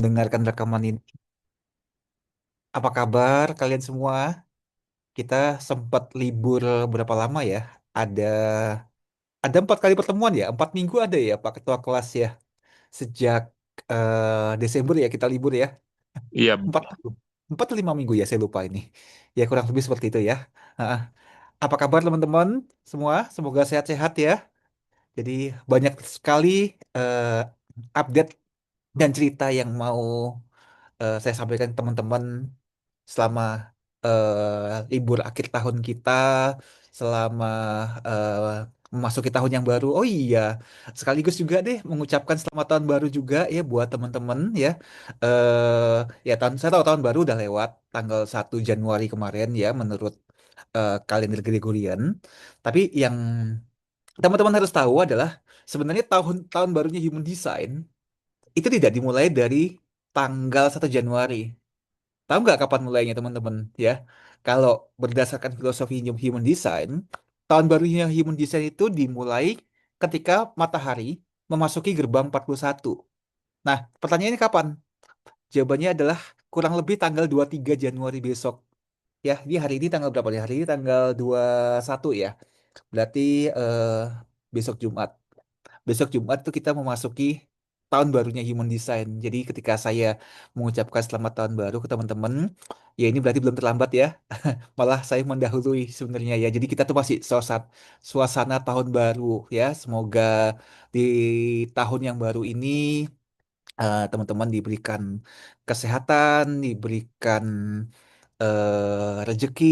mendengarkan rekaman ini. Apa kabar kalian semua? Kita sempat libur berapa lama ya? Ada ada 4 kali pertemuan ya? 4 minggu ada ya Pak Ketua Kelas ya? Sejak Desember ya kita libur ya? Iya, 4 minggu. 4 atau 5 minggu ya saya lupa ini. Ya kurang lebih seperti itu ya. Heeh. Apa kabar teman-teman semua? Semoga sehat-sehat ya. Jadi banyak sekali update dan cerita yang mau saya sampaikan ke teman-teman selama libur akhir tahun kita, selama eh, memasuki tahun yang baru. Oh iya, sekaligus juga deh mengucapkan selamat tahun baru juga ya buat teman-teman ya. Ya saya tahu tahun baru udah lewat tanggal 1 Januari kemarin ya menurut kalender Gregorian. Tapi yang teman-teman harus tahu adalah sebenarnya tahun tahun barunya Human Design itu tidak dimulai dari tanggal 1 Januari. Tahu nggak kapan mulainya teman-teman? Ya, kalau berdasarkan filosofi Human Design, tahun barunya Human Design itu dimulai ketika matahari memasuki gerbang 41. Nah, pertanyaannya kapan? Jawabannya adalah kurang lebih tanggal 23 Januari besok. Ya, ini hari ini tanggal berapa nih? Hari ini tanggal 21 ya. Berarti eh, besok Jumat. Besok Jumat tuh kita memasuki tahun barunya Human Design. Jadi ketika saya mengucapkan selamat tahun baru ke teman-teman, ya ini berarti belum terlambat ya. Malah saya mendahului sebenarnya ya. Jadi kita tuh masih suasana tahun baru ya. Semoga di tahun yang baru ini teman-teman diberikan kesehatan, diberikan rezeki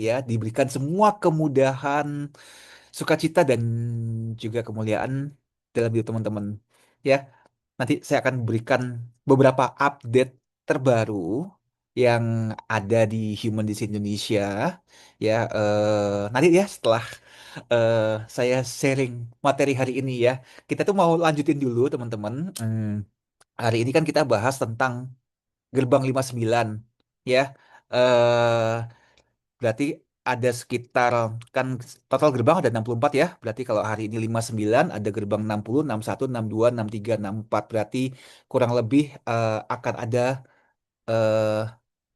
ya, diberikan semua kemudahan, sukacita dan juga kemuliaan dalam hidup teman-teman. Ya, nanti saya akan berikan beberapa update terbaru yang ada di Human Design Indonesia. Ya, nanti ya setelah eh, saya sharing materi hari ini ya, kita tuh mau lanjutin dulu teman-teman. Hari ini kan kita bahas tentang gerbang 59 ya. Eh Berarti ada sekitar, kan total gerbang ada 64 ya. Berarti kalau hari ini 59 ada gerbang 60, 61, 62, 63, 64. Berarti kurang lebih akan ada eh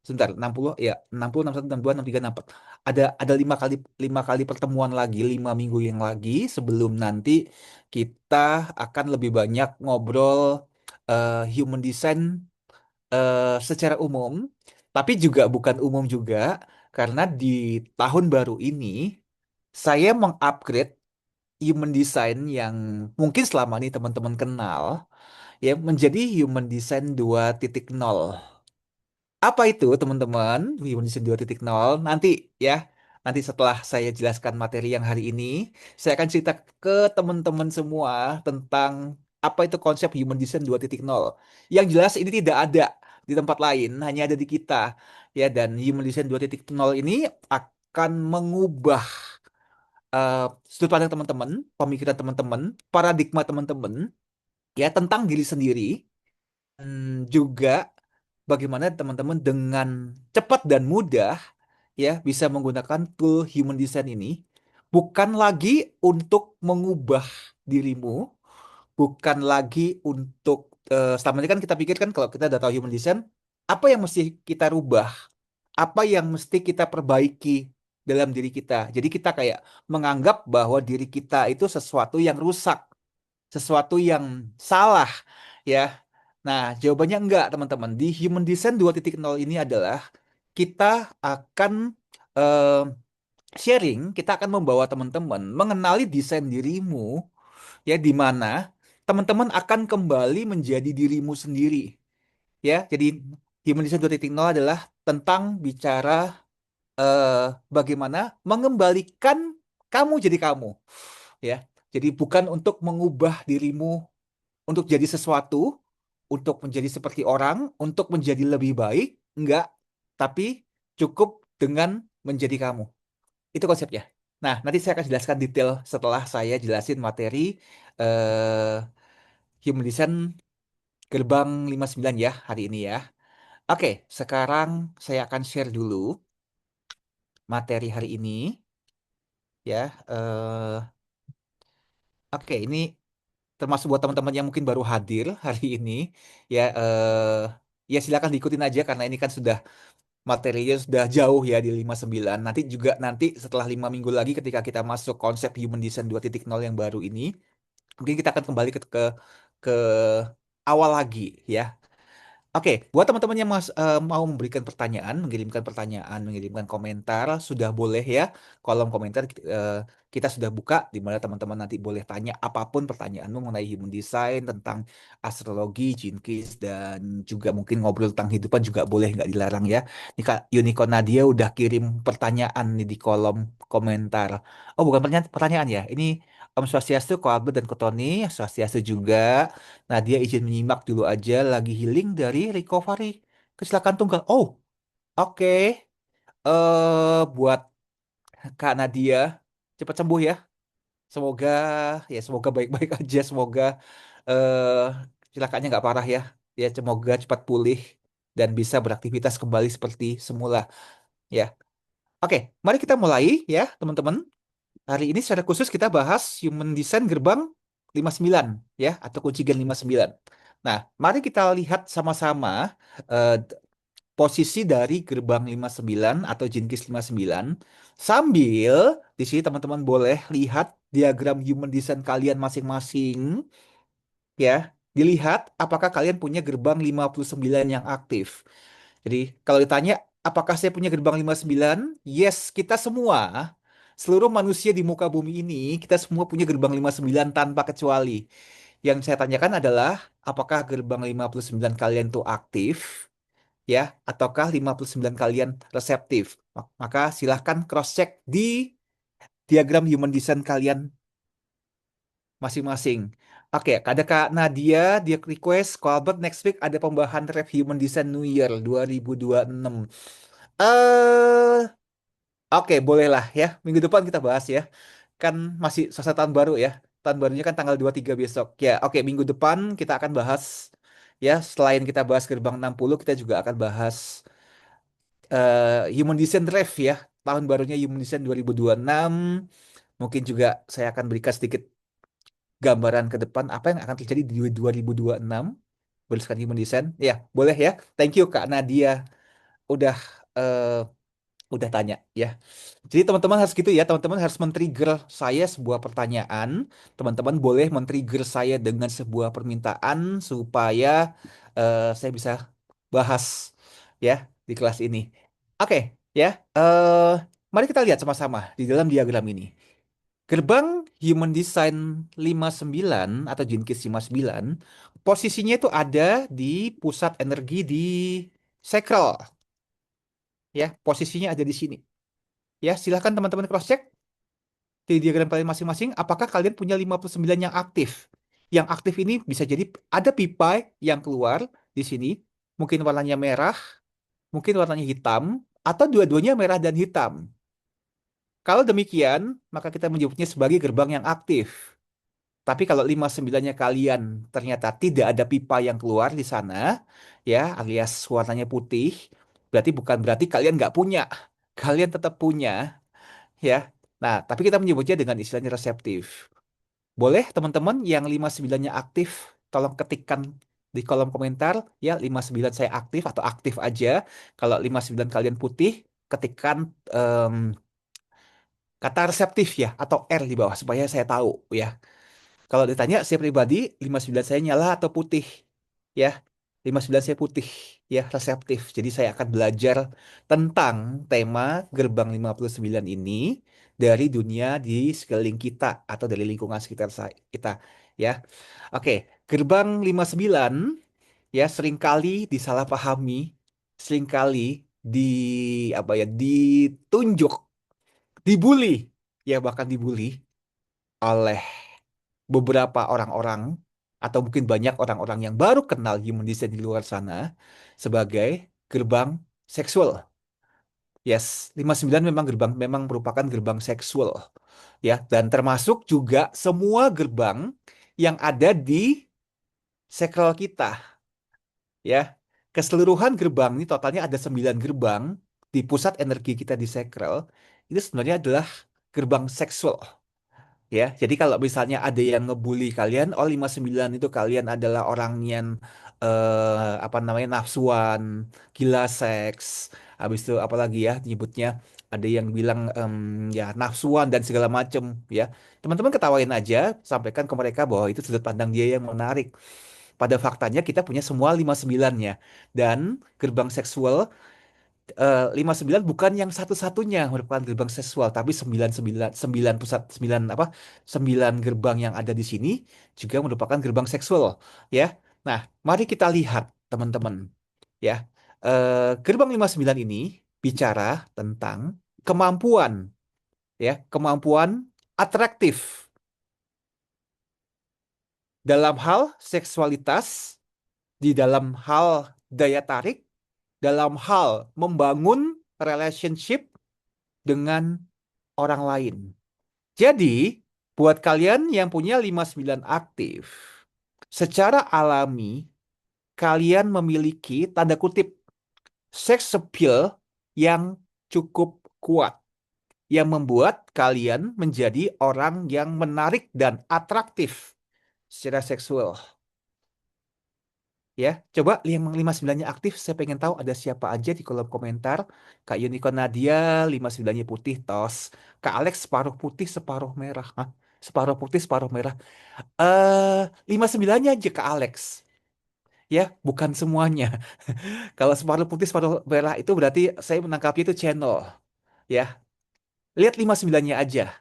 sebentar 60 ya, 60, 61, 62, 63, 64. Ada 5 kali pertemuan lagi, 5 minggu yang lagi sebelum nanti kita akan lebih banyak ngobrol human design secara umum, tapi juga bukan umum juga, karena di tahun baru ini saya mengupgrade human design yang mungkin selama ini teman-teman kenal, ya menjadi human design 2.0. Apa itu teman-teman? Human Design 2.0 nanti ya. Nanti setelah saya jelaskan materi yang hari ini, saya akan cerita ke teman-teman semua tentang apa itu konsep Human Design 2.0. Yang jelas ini tidak ada di tempat lain, hanya ada di kita. Ya, dan Human Design 2.0 ini akan mengubah eh, sudut pandang teman-teman, pemikiran teman-teman, paradigma teman-teman ya tentang diri sendiri. Juga bagaimana teman-teman dengan cepat dan mudah ya bisa menggunakan tool human design ini bukan lagi untuk mengubah dirimu, bukan lagi untuk selama ini kan kita pikirkan kalau kita udah tahu human design, apa yang mesti kita rubah, apa yang mesti kita perbaiki dalam diri kita. Jadi kita kayak menganggap bahwa diri kita itu sesuatu yang rusak, sesuatu yang salah ya. Nah, jawabannya enggak, teman-teman. Di Human Design 2.0 ini adalah kita akan eh, sharing, kita akan membawa teman-teman mengenali desain dirimu ya di mana teman-teman akan kembali menjadi dirimu sendiri ya. Jadi Human Design 2.0 adalah tentang bicara eh, bagaimana mengembalikan kamu jadi kamu ya. Jadi bukan untuk mengubah dirimu untuk jadi sesuatu, untuk menjadi seperti orang, untuk menjadi lebih baik, enggak, tapi cukup dengan menjadi kamu. Itu konsepnya. Nah, nanti saya akan jelaskan detail setelah saya jelasin materi eh, Human Design Gerbang 59 ya hari ini ya. Oke, sekarang saya akan share dulu materi hari ini ya. Oke, ini termasuk buat teman-teman yang mungkin baru hadir hari ini ya. ya silakan diikutin aja karena ini kan sudah materinya sudah jauh ya di 59. Nanti juga nanti setelah 5 minggu lagi ketika kita masuk konsep Human Design 2.0 yang baru ini, mungkin kita akan kembali ke awal lagi ya. Oke, buat teman-teman yang mau memberikan pertanyaan, mengirimkan pertanyaan, mengirimkan komentar, sudah boleh ya. Kolom komentar kita sudah buka, di mana teman-teman nanti boleh tanya apapun pertanyaanmu mengenai human design, tentang astrologi, jinkies, dan juga mungkin ngobrol tentang kehidupan juga boleh, nggak dilarang ya. Nih Kak Unicorn Nadia udah kirim pertanyaan nih di kolom komentar. Oh, bukan pertanyaan, pertanyaan ya. Ini Om Swastiastu, Ko Albert dan Ko Tony, Swastiastu juga. Nah, dia izin menyimak dulu aja, lagi healing dari recovery kecelakaan tunggal. Oh, oke. Buat Kak Nadia, cepat sembuh ya. Semoga, ya semoga baik-baik aja. Semoga eh kecelakaannya nggak parah ya. Ya, semoga cepat pulih dan bisa beraktivitas kembali seperti semula. Ya, oke. Mari kita mulai ya, teman-teman. Hari ini secara khusus kita bahas Human Design Gerbang 59 ya, atau kunci Gen 59. Nah, mari kita lihat sama-sama eh, posisi dari gerbang 59 atau Jinkis 59 sambil di sini teman-teman boleh lihat diagram Human Design kalian masing-masing ya. Dilihat apakah kalian punya gerbang 59 yang aktif. Jadi kalau ditanya apakah saya punya gerbang 59? Yes, kita semua, seluruh manusia di muka bumi ini, kita semua punya gerbang 59 tanpa kecuali. Yang saya tanyakan adalah apakah gerbang 59 kalian itu aktif ya ataukah 59 kalian reseptif. Maka silahkan cross check di diagram human design kalian masing-masing. Oke, ada Kak Nadia, dia request, Ko Albert next week ada pembahasan Rev Human Design New Year 2026. Eh, oke, bolehlah ya. Minggu depan kita bahas ya. Kan masih suasana tahun baru ya. Tahun barunya kan tanggal 23 besok. Ya, oke, minggu depan kita akan bahas ya, selain kita bahas gerbang 60, kita juga akan bahas Human Design Rev ya. Tahun barunya Human Design 2026. Mungkin juga saya akan berikan sedikit gambaran ke depan apa yang akan terjadi di 2026 berdasarkan Human Design. Ya, boleh ya. Thank you Kak Nadia udah eh, udah tanya ya. Jadi teman-teman harus gitu ya, teman-teman harus men-trigger saya sebuah pertanyaan. Teman-teman boleh men-trigger saya dengan sebuah permintaan supaya saya bisa bahas ya di kelas ini. Oke, ya. eh Mari kita lihat sama-sama di dalam diagram ini. Gerbang Human Design 59 atau Jinkis 59, posisinya itu ada di pusat energi di sacral. Ya, posisinya ada di sini. Ya, silahkan teman-teman cross-check di diagram kalian masing-masing, apakah kalian punya 59 yang aktif? Yang aktif ini bisa jadi ada pipa yang keluar di sini, mungkin warnanya merah, mungkin warnanya hitam, atau dua-duanya merah dan hitam. Kalau demikian, maka kita menyebutnya sebagai gerbang yang aktif. Tapi kalau 59-nya kalian ternyata tidak ada pipa yang keluar di sana, ya, alias warnanya putih, berarti bukan berarti kalian nggak punya. Kalian tetap punya, ya. Nah, tapi kita menyebutnya dengan istilahnya reseptif. Boleh teman-teman yang 59-nya aktif, tolong ketikkan di kolom komentar, ya 59 saya aktif atau aktif aja. Kalau 59 kalian putih, ketikkan em, kata reseptif ya, atau R di bawah, supaya saya tahu ya. Kalau ditanya, saya pribadi, 59 saya nyala atau putih, ya. 59 saya putih, ya, reseptif. Jadi saya akan belajar tentang tema gerbang 59 ini dari dunia di sekeliling kita atau dari lingkungan sekitar kita, ya. Oke, gerbang 59 ya seringkali disalahpahami, seringkali di apa ya, ditunjuk, dibully, ya bahkan dibully oleh beberapa orang-orang atau mungkin banyak orang-orang yang baru kenal human design di luar sana sebagai gerbang seksual. Yes, 59 memang memang merupakan gerbang seksual ya, dan termasuk juga semua gerbang yang ada di sekral kita ya. Keseluruhan gerbang ini totalnya ada 9 gerbang di pusat energi kita di sakral. Itu sebenarnya adalah gerbang seksual. Ya, jadi kalau misalnya ada yang ngebully kalian, oh 59 itu kalian adalah orang yang apa namanya nafsuan, gila seks, habis itu apalagi ya nyebutnya ada yang bilang ya nafsuan dan segala macem ya. Teman-teman ketawain aja, sampaikan ke mereka bahwa itu sudut pandang dia yang menarik. Pada faktanya kita punya semua lima sembilannya dan gerbang seksual 59 bukan yang satu-satunya merupakan gerbang seksual, tapi 99 9 pusat 9 apa 9 gerbang yang ada di sini juga merupakan gerbang seksual ya. Nah, mari kita lihat teman-teman ya. Gerbang 59 ini bicara tentang kemampuan ya, kemampuan atraktif dalam hal seksualitas, di dalam hal daya tarik, dalam hal membangun relationship dengan orang lain. Jadi, buat kalian yang punya 59 aktif, secara alami kalian memiliki tanda kutip sex appeal yang cukup kuat yang membuat kalian menjadi orang yang menarik dan atraktif secara seksual. Ya, coba yang 59-nya aktif, saya pengen tahu ada siapa aja di kolom komentar. Kak Unicorn Nadia, 59-nya putih, tos. Kak Alex, separuh putih, separuh merah. Hah? Separuh putih, separuh merah. 59-nya aja Kak Alex. Ya, bukan semuanya. Kalau separuh putih, separuh merah itu berarti saya menangkapnya itu channel. Ya, lihat 59-nya aja.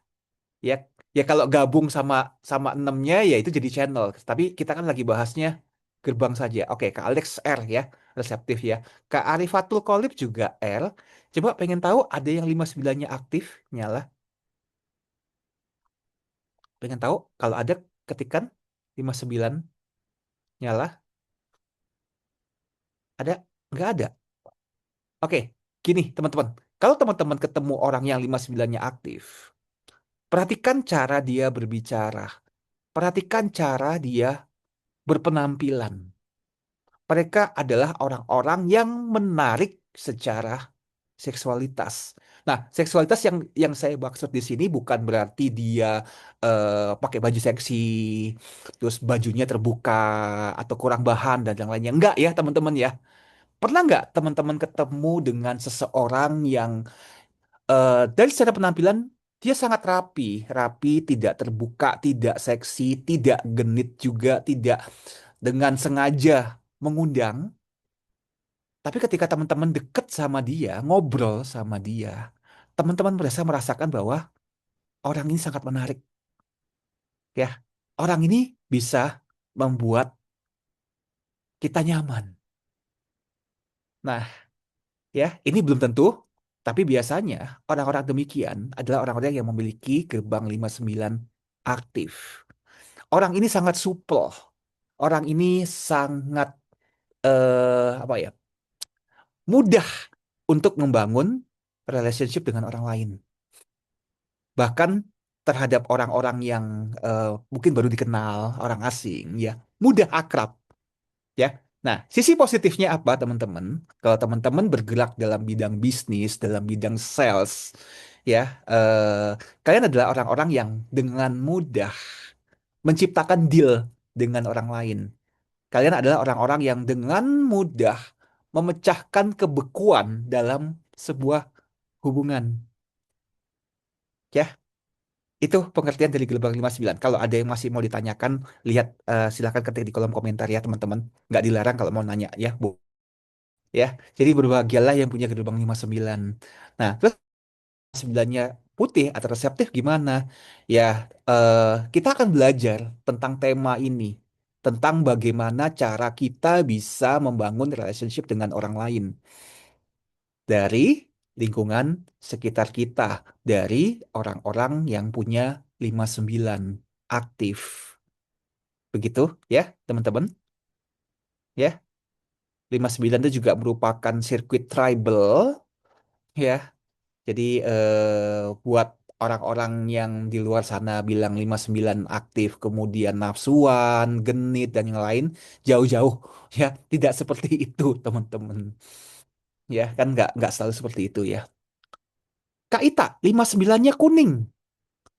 Ya, ya kalau gabung sama sama 6-nya ya itu jadi channel. Tapi kita kan lagi bahasnya gerbang saja. Oke, Kak Alex R ya, reseptif ya. Kak Arifatul Kolib juga R. Coba pengen tahu ada yang 59-nya aktif, nyala. Pengen tahu kalau ada ketikan 59 nyala. Ada? Nggak ada. Oke, gini teman-teman. Kalau teman-teman ketemu orang yang 59-nya aktif, perhatikan cara dia berbicara. Perhatikan cara dia berpenampilan. Mereka adalah orang-orang yang menarik secara seksualitas. Nah, seksualitas yang saya maksud di sini bukan berarti dia pakai baju seksi, terus bajunya terbuka atau kurang bahan dan yang lainnya. Enggak ya, teman-teman ya. Pernah nggak teman-teman ketemu dengan seseorang yang dari secara penampilan dia sangat rapi, rapi, tidak terbuka, tidak seksi, tidak genit juga, tidak dengan sengaja mengundang. Tapi ketika teman-teman deket sama dia, ngobrol sama dia, teman-teman merasa merasakan bahwa orang ini sangat menarik, ya. Orang ini bisa membuat kita nyaman. Nah, ya, ini belum tentu, tapi biasanya orang-orang demikian adalah orang-orang yang memiliki gerbang 59 aktif. Orang ini sangat supel. Orang ini sangat apa ya? Mudah untuk membangun relationship dengan orang lain. Bahkan terhadap orang-orang yang mungkin baru dikenal, orang asing, ya, mudah akrab, ya. Nah, sisi positifnya apa, teman-teman? Kalau teman-teman bergerak dalam bidang bisnis, dalam bidang sales, ya, kalian adalah orang-orang yang dengan mudah menciptakan deal dengan orang lain. Kalian adalah orang-orang yang dengan mudah memecahkan kebekuan dalam sebuah hubungan. Ya, itu pengertian dari gelombang 59. Kalau ada yang masih mau ditanyakan, lihat silakan ketik di kolom komentar ya teman-teman. Nggak dilarang kalau mau nanya ya, Bu. Ya, jadi berbahagialah yang punya gelombang 59. Nah, terus 9-nya putih atau reseptif gimana? Ya, kita akan belajar tentang tema ini. Tentang bagaimana cara kita bisa membangun relationship dengan orang lain. Dari lingkungan sekitar kita. Dari orang-orang yang punya 59 aktif. Begitu ya, teman-teman. Ya, 59 itu juga merupakan sirkuit tribal ya. Jadi buat orang-orang yang di luar sana bilang 59 aktif, kemudian nafsuan, genit dan yang lain, jauh-jauh ya, tidak seperti itu, teman-teman. Ya, kan nggak selalu seperti itu ya. Kak Ita, 59-nya kuning.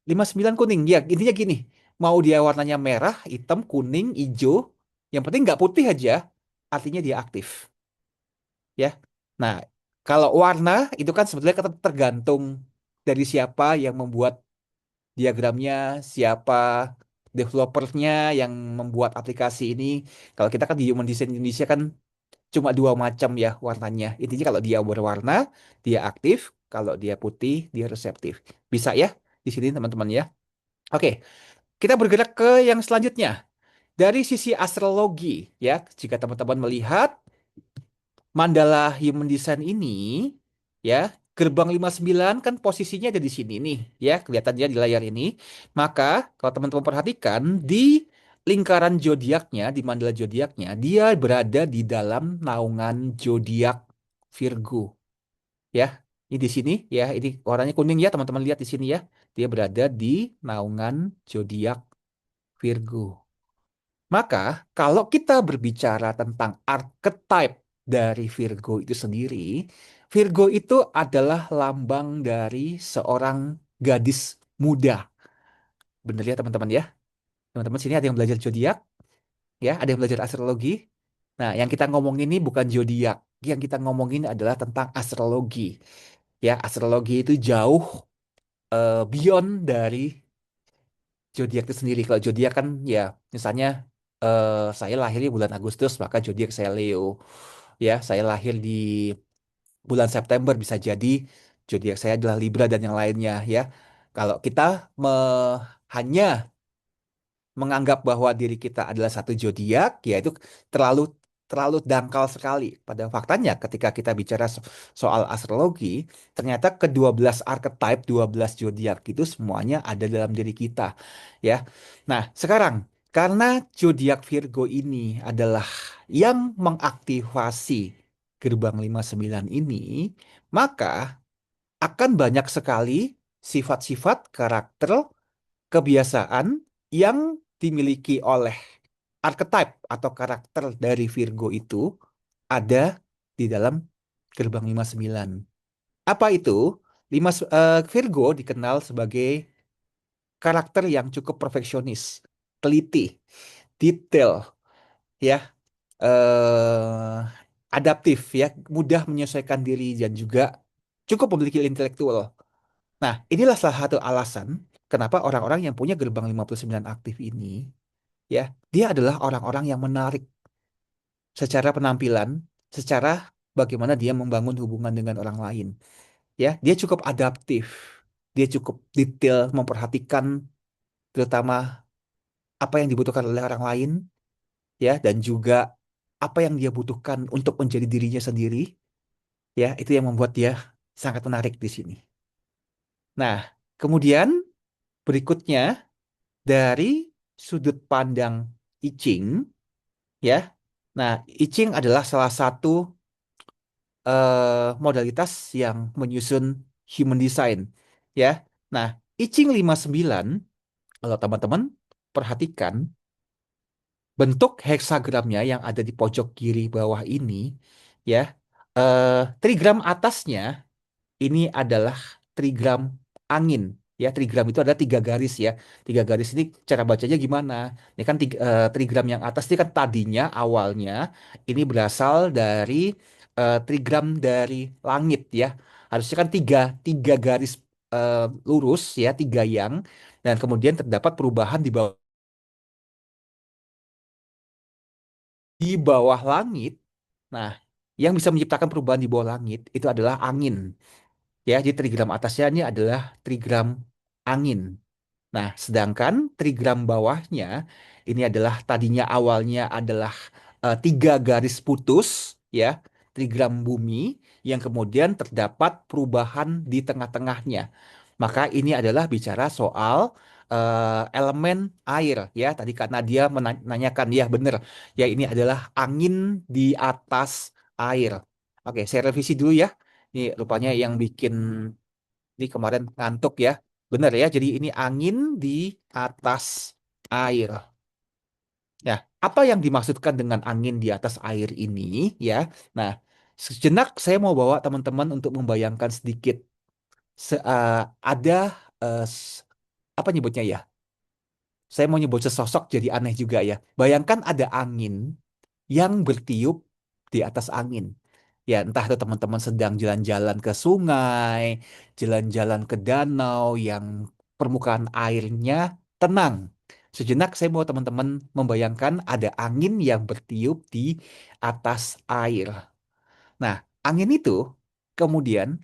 59 kuning. Ya, intinya gini. Mau dia warnanya merah, hitam, kuning, hijau. Yang penting nggak putih aja. artinya dia aktif, ya. Nah, kalau warna itu kan sebetulnya tergantung dari siapa yang membuat diagramnya, siapa developernya yang membuat aplikasi ini. Kalau kita kan di Human Design Indonesia kan cuma dua macam ya warnanya. Intinya kalau dia berwarna, dia aktif. Kalau dia putih, dia reseptif. Bisa ya di sini teman-teman ya. Oke, kita bergerak ke yang selanjutnya. Dari sisi astrologi ya, jika teman-teman melihat Mandala Human Design ini ya, gerbang 59 kan posisinya ada di sini nih ya, kelihatan dia di layar ini. Maka kalau teman-teman perhatikan di lingkaran zodiaknya, di mandala zodiaknya, dia berada di dalam naungan zodiak Virgo ya. Ini di sini ya, ini warnanya kuning ya, teman-teman lihat di sini ya. Dia berada di naungan zodiak Virgo. Maka, kalau kita berbicara tentang archetype dari Virgo itu sendiri, Virgo itu adalah lambang dari seorang gadis muda. Bener ya teman-teman ya? Teman-teman sini ada yang belajar zodiak, ya, ada yang belajar astrologi. Nah, yang kita ngomongin ini bukan zodiak. Yang kita ngomongin adalah tentang astrologi. Ya, astrologi itu jauh beyond dari zodiak itu sendiri. Kalau zodiak kan ya, misalnya saya lahir di bulan Agustus, maka zodiak saya Leo. Ya, saya lahir di bulan September bisa jadi zodiak saya adalah Libra dan yang lainnya ya. Kalau kita hanya menganggap bahwa diri kita adalah satu zodiak, ya itu terlalu terlalu dangkal sekali. Pada faktanya, ketika kita bicara soal astrologi, ternyata ke-12 archetype, 12 zodiak itu semuanya ada dalam diri kita, ya. Nah, sekarang karena zodiak Virgo ini adalah yang mengaktifasi gerbang 59 ini, maka akan banyak sekali sifat-sifat karakter kebiasaan yang dimiliki oleh archetype atau karakter dari Virgo itu ada di dalam gerbang 59. Apa itu? Virgo dikenal sebagai karakter yang cukup perfeksionis, teliti, detail, ya, adaptif, ya, mudah menyesuaikan diri dan juga cukup memiliki intelektual. Nah, inilah salah satu alasan kenapa orang-orang yang punya gerbang 59 aktif ini, ya, dia adalah orang-orang yang menarik secara penampilan, secara bagaimana dia membangun hubungan dengan orang lain. Ya, dia cukup adaptif, dia cukup detail memperhatikan terutama apa yang dibutuhkan oleh orang lain, ya, dan juga apa yang dia butuhkan untuk menjadi dirinya sendiri, ya, itu yang membuat dia sangat menarik di sini. Nah, kemudian berikutnya dari sudut pandang I Ching, ya. Nah, I Ching adalah salah satu modalitas yang menyusun human design, ya. Nah, I Ching 59, kalau teman-teman perhatikan bentuk heksagramnya yang ada di pojok kiri bawah ini, ya. eh Trigram atasnya ini adalah trigram angin. Ya, trigram itu ada tiga garis ya. Tiga garis ini cara bacanya gimana? Ini kan trigram yang atas ini kan tadinya awalnya ini berasal dari trigram dari langit ya. Harusnya kan tiga, tiga garis eh, lurus ya, tiga yang. Dan kemudian terdapat perubahan di bawah langit. Nah, yang bisa menciptakan perubahan di bawah langit itu adalah angin. Ya, jadi trigram atasnya ini adalah trigram angin. Nah, sedangkan trigram bawahnya ini adalah tadinya awalnya adalah tiga garis putus, ya, trigram bumi yang kemudian terdapat perubahan di tengah-tengahnya. Maka ini adalah bicara soal elemen air, ya. Tadi karena dia menanyakan, ya benar, ya ini adalah angin di atas air. Oke, saya revisi dulu ya. Ini rupanya yang bikin ini kemarin ngantuk ya. Benar ya, jadi ini angin di atas air. Ya, apa yang dimaksudkan dengan angin di atas air ini ya? Nah, sejenak saya mau bawa teman-teman untuk membayangkan sedikit ada apa nyebutnya ya? Saya mau nyebut sesosok jadi aneh juga ya. Bayangkan ada angin yang bertiup di atas angin. Ya, entah itu teman-teman sedang jalan-jalan ke sungai, jalan-jalan ke danau yang permukaan airnya tenang. Sejenak saya mau teman-teman membayangkan ada angin yang bertiup di atas air. Nah, angin itu kemudian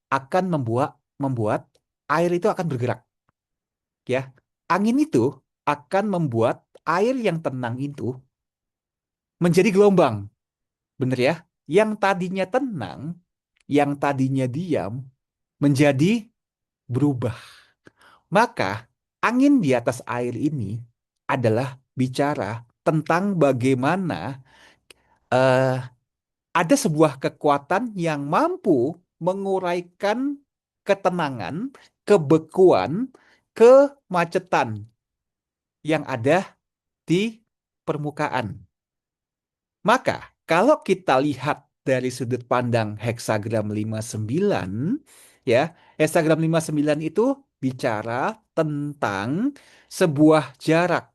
akan membuat membuat air itu akan bergerak, ya. Angin itu akan membuat air yang tenang itu menjadi gelombang, bener ya? Yang tadinya tenang, yang tadinya diam, menjadi berubah. Maka angin di atas air ini adalah bicara tentang bagaimana eh, ada sebuah kekuatan yang mampu menguraikan ketenangan, kebekuan, kemacetan yang ada di permukaan. Maka, kalau kita lihat dari sudut pandang heksagram 59, ya, heksagram 59 itu bicara tentang sebuah jarak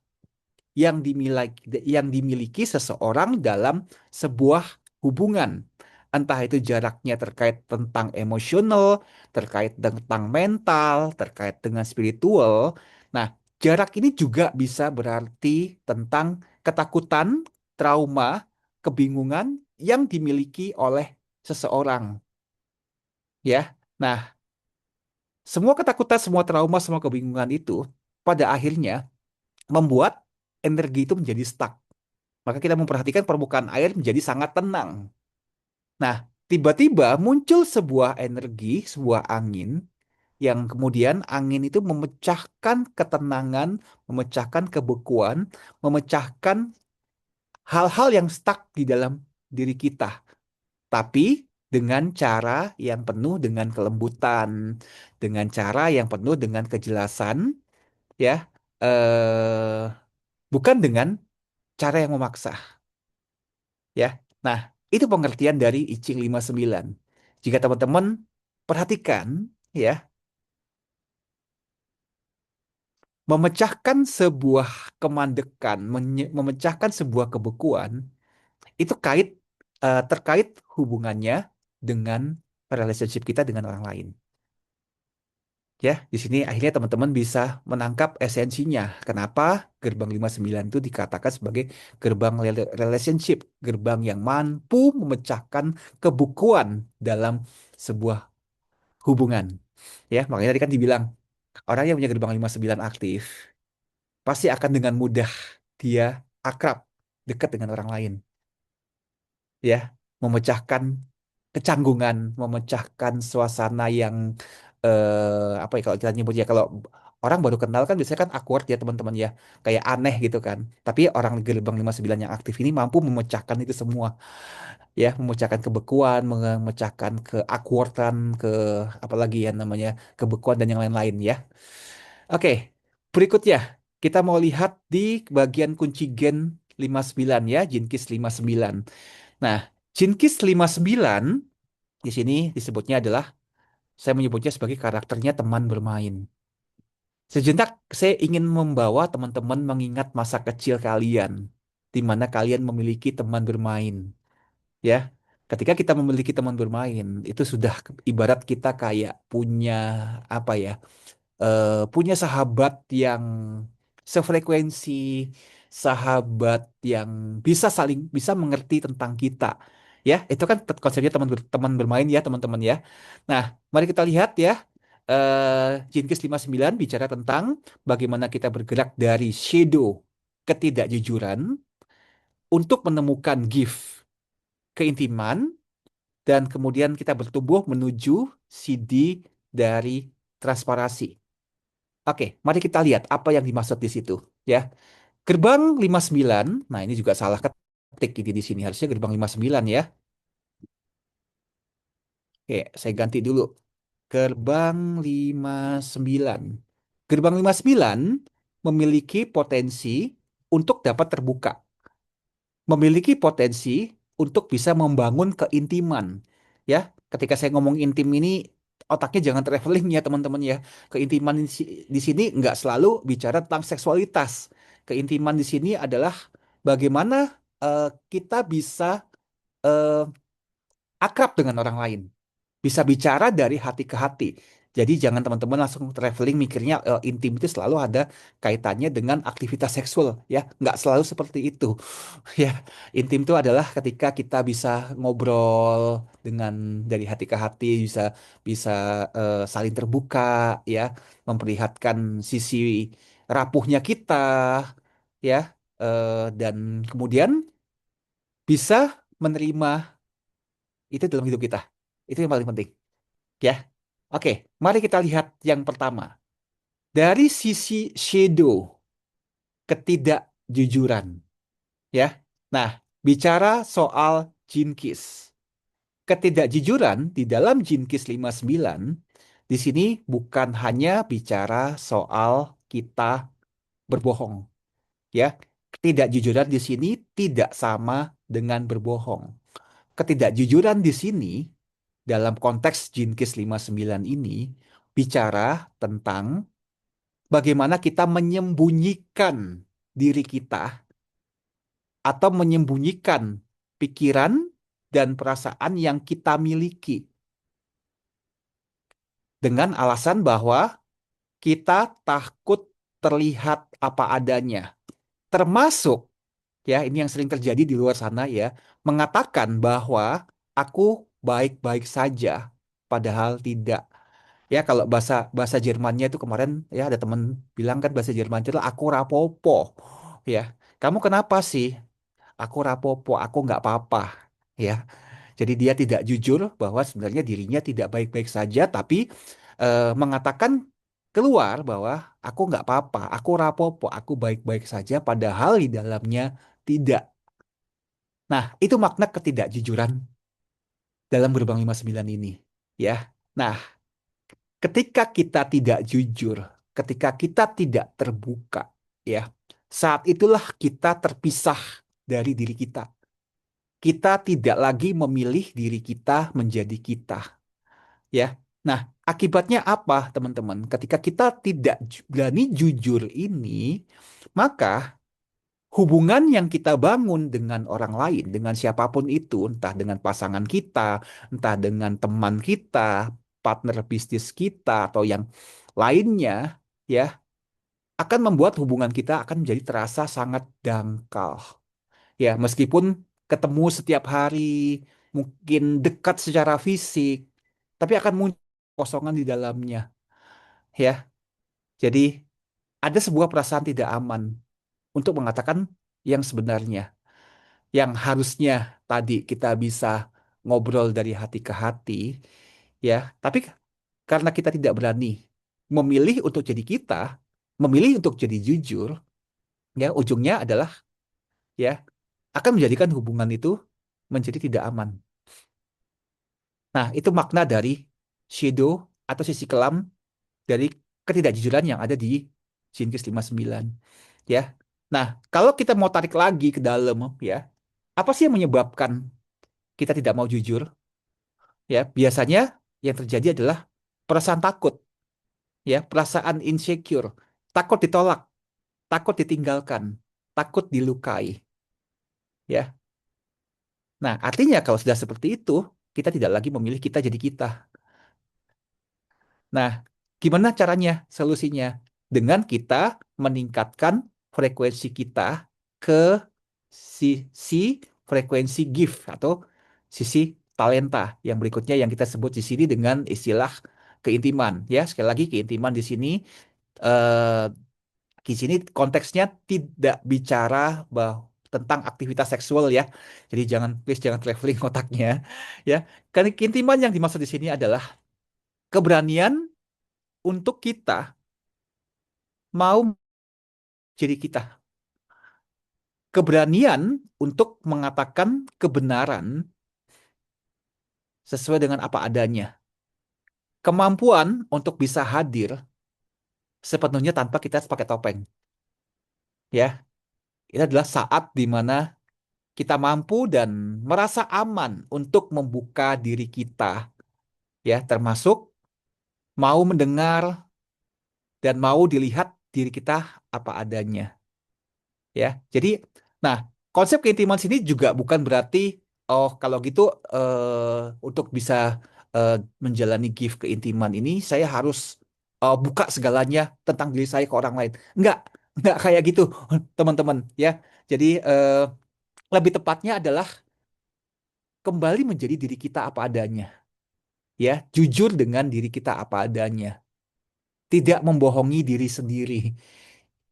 yang dimiliki seseorang dalam sebuah hubungan. Entah itu jaraknya terkait tentang emosional, terkait tentang mental, terkait dengan spiritual. Nah, jarak ini juga bisa berarti tentang ketakutan, trauma, kebingungan yang dimiliki oleh seseorang, ya. Nah, semua ketakutan, semua trauma, semua kebingungan itu pada akhirnya membuat energi itu menjadi stuck. Maka kita memperhatikan permukaan air menjadi sangat tenang. Nah, tiba-tiba muncul sebuah energi, sebuah angin, yang kemudian angin itu memecahkan ketenangan, memecahkan kebekuan, memecahkan hal-hal yang stuck di dalam diri kita. Tapi dengan cara yang penuh dengan kelembutan, dengan cara yang penuh dengan kejelasan, ya, eh, bukan dengan cara yang memaksa. Ya. Nah, itu pengertian dari I Ching 59. Jika teman-teman perhatikan, ya, memecahkan sebuah kemandekan, memecahkan sebuah kebekuan, itu terkait hubungannya dengan relationship kita dengan orang lain. Ya, di sini akhirnya teman-teman bisa menangkap esensinya. Kenapa gerbang 59 itu dikatakan sebagai gerbang relationship, gerbang yang mampu memecahkan kebukuan dalam sebuah hubungan. Ya, makanya tadi kan dibilang orang yang punya gerbang 59 aktif pasti akan dengan mudah dia akrab, dekat dengan orang lain. Ya, memecahkan kecanggungan, memecahkan suasana yang apa ya kalau kita nyebutnya, kalau orang baru kenal kan biasanya kan awkward ya teman-teman ya, kayak aneh gitu kan. Tapi orang gerbang 59 yang aktif ini mampu memecahkan itu semua, ya, memecahkan kebekuan, memecahkan keawkwardan, apalagi ya namanya, kebekuan dan yang lain-lain ya. Oke, berikutnya kita mau lihat di bagian kunci gen 59 ya, Jinkis 59. Nah, Jinkis 59 di sini disebutnya adalah, saya menyebutnya sebagai karakternya teman bermain. Sejenak saya ingin membawa teman-teman mengingat masa kecil kalian, di mana kalian memiliki teman bermain, ya. Ketika kita memiliki teman bermain, itu sudah ibarat kita kayak punya apa ya? Punya sahabat yang sefrekuensi, sahabat yang bisa mengerti tentang kita. Ya, itu kan konsepnya teman bermain ya, teman-teman ya. Nah, mari kita lihat ya. Jinkis 59 bicara tentang bagaimana kita bergerak dari shadow ketidakjujuran untuk menemukan gift keintiman, dan kemudian kita bertumbuh menuju CD dari transparasi. Oke, mari kita lihat apa yang dimaksud di situ, ya. Gerbang 59, nah ini juga salah ketik ini di sini. Harusnya gerbang 59 ya. Oke, saya ganti dulu. Gerbang 59. Gerbang 59 memiliki potensi untuk dapat terbuka, memiliki potensi untuk bisa membangun keintiman. Ya, ketika saya ngomong intim ini, otaknya jangan traveling ya teman-teman ya. Keintiman di sini nggak selalu bicara tentang seksualitas. Keintiman di sini adalah bagaimana kita bisa eh, akrab dengan orang lain, bisa bicara dari hati ke hati. Jadi jangan teman-teman langsung traveling mikirnya intim itu selalu ada kaitannya dengan aktivitas seksual, ya. Nggak selalu seperti itu. Ya, intim itu adalah ketika kita bisa ngobrol dengan dari hati ke hati, bisa bisa saling terbuka, ya, memperlihatkan sisi rapuhnya kita, ya, dan kemudian bisa menerima itu dalam hidup kita. Itu yang paling penting, ya. Oke, mari kita lihat yang pertama. Dari sisi shadow, ketidakjujuran, ya. Nah, bicara soal Jinkis. Ketidakjujuran di dalam Jinkis 59 di sini bukan hanya bicara soal kita berbohong, ya. Ketidakjujuran di sini tidak sama dengan berbohong. Ketidakjujuran di sini dalam konteks Jinkis 59 ini bicara tentang bagaimana kita menyembunyikan diri kita atau menyembunyikan pikiran dan perasaan yang kita miliki dengan alasan bahwa kita takut terlihat apa adanya. Termasuk, ya, ini yang sering terjadi di luar sana, ya, mengatakan bahwa aku baik-baik saja padahal tidak. Ya, kalau bahasa bahasa Jermannya itu kemarin, ya, ada teman bilang kan bahasa Jerman itu aku rapopo. Ya, kamu kenapa sih? Aku rapopo, aku nggak apa-apa. Ya, jadi dia tidak jujur bahwa sebenarnya dirinya tidak baik-baik saja, tapi mengatakan keluar bahwa aku nggak apa-apa, aku rapopo, aku baik-baik saja, padahal di dalamnya tidak. Nah, itu makna ketidakjujuran dalam Gerbang 59 ini. Ya, nah, ketika kita tidak jujur, ketika kita tidak terbuka, ya, saat itulah kita terpisah dari diri kita. Kita tidak lagi memilih diri kita menjadi kita, ya. Nah, akibatnya apa, teman-teman? Ketika kita tidak berani jujur ini, maka hubungan yang kita bangun dengan orang lain, dengan siapapun itu, entah dengan pasangan kita, entah dengan teman kita, partner bisnis kita, atau yang lainnya, ya, akan membuat hubungan kita akan menjadi terasa sangat dangkal. Ya, meskipun ketemu setiap hari, mungkin dekat secara fisik, tapi akan muncul kosongan di dalamnya. Ya, jadi ada sebuah perasaan tidak aman untuk mengatakan yang sebenarnya, yang harusnya tadi kita bisa ngobrol dari hati ke hati, ya. Tapi karena kita tidak berani memilih untuk jadi kita, memilih untuk jadi jujur, ya, ujungnya adalah, ya, akan menjadikan hubungan itu menjadi tidak aman. Nah, itu makna dari shadow atau sisi kelam dari ketidakjujuran yang ada di Jinkis 59. Ya. Nah, kalau kita mau tarik lagi ke dalam, ya, apa sih yang menyebabkan kita tidak mau jujur? Ya, biasanya yang terjadi adalah perasaan takut, ya, perasaan insecure, takut ditolak, takut ditinggalkan, takut dilukai, ya. Nah, artinya kalau sudah seperti itu, kita tidak lagi memilih kita jadi kita. Nah, gimana caranya, solusinya? Dengan kita meningkatkan frekuensi kita ke sisi frekuensi gift atau sisi talenta yang berikutnya yang kita sebut di sini dengan istilah keintiman. Ya, sekali lagi keintiman di sini eh, di sini konteksnya tidak bicara tentang aktivitas seksual, ya. Jadi jangan, please jangan traveling otaknya, ya. Karena keintiman yang dimaksud di sini adalah keberanian untuk kita mau jadi kita. Keberanian untuk mengatakan kebenaran sesuai dengan apa adanya. Kemampuan untuk bisa hadir sepenuhnya tanpa kita pakai topeng. Ya, itu adalah saat di mana kita mampu dan merasa aman untuk membuka diri kita, ya, termasuk mau mendengar dan mau dilihat diri kita apa adanya. Ya, jadi, nah, konsep keintiman sini juga bukan berarti oh kalau gitu untuk bisa eh, menjalani gift keintiman ini saya harus buka segalanya tentang diri saya ke orang lain. Enggak kayak gitu, teman-teman ya. Jadi lebih tepatnya adalah kembali menjadi diri kita apa adanya, ya, jujur dengan diri kita apa adanya, tidak membohongi diri sendiri,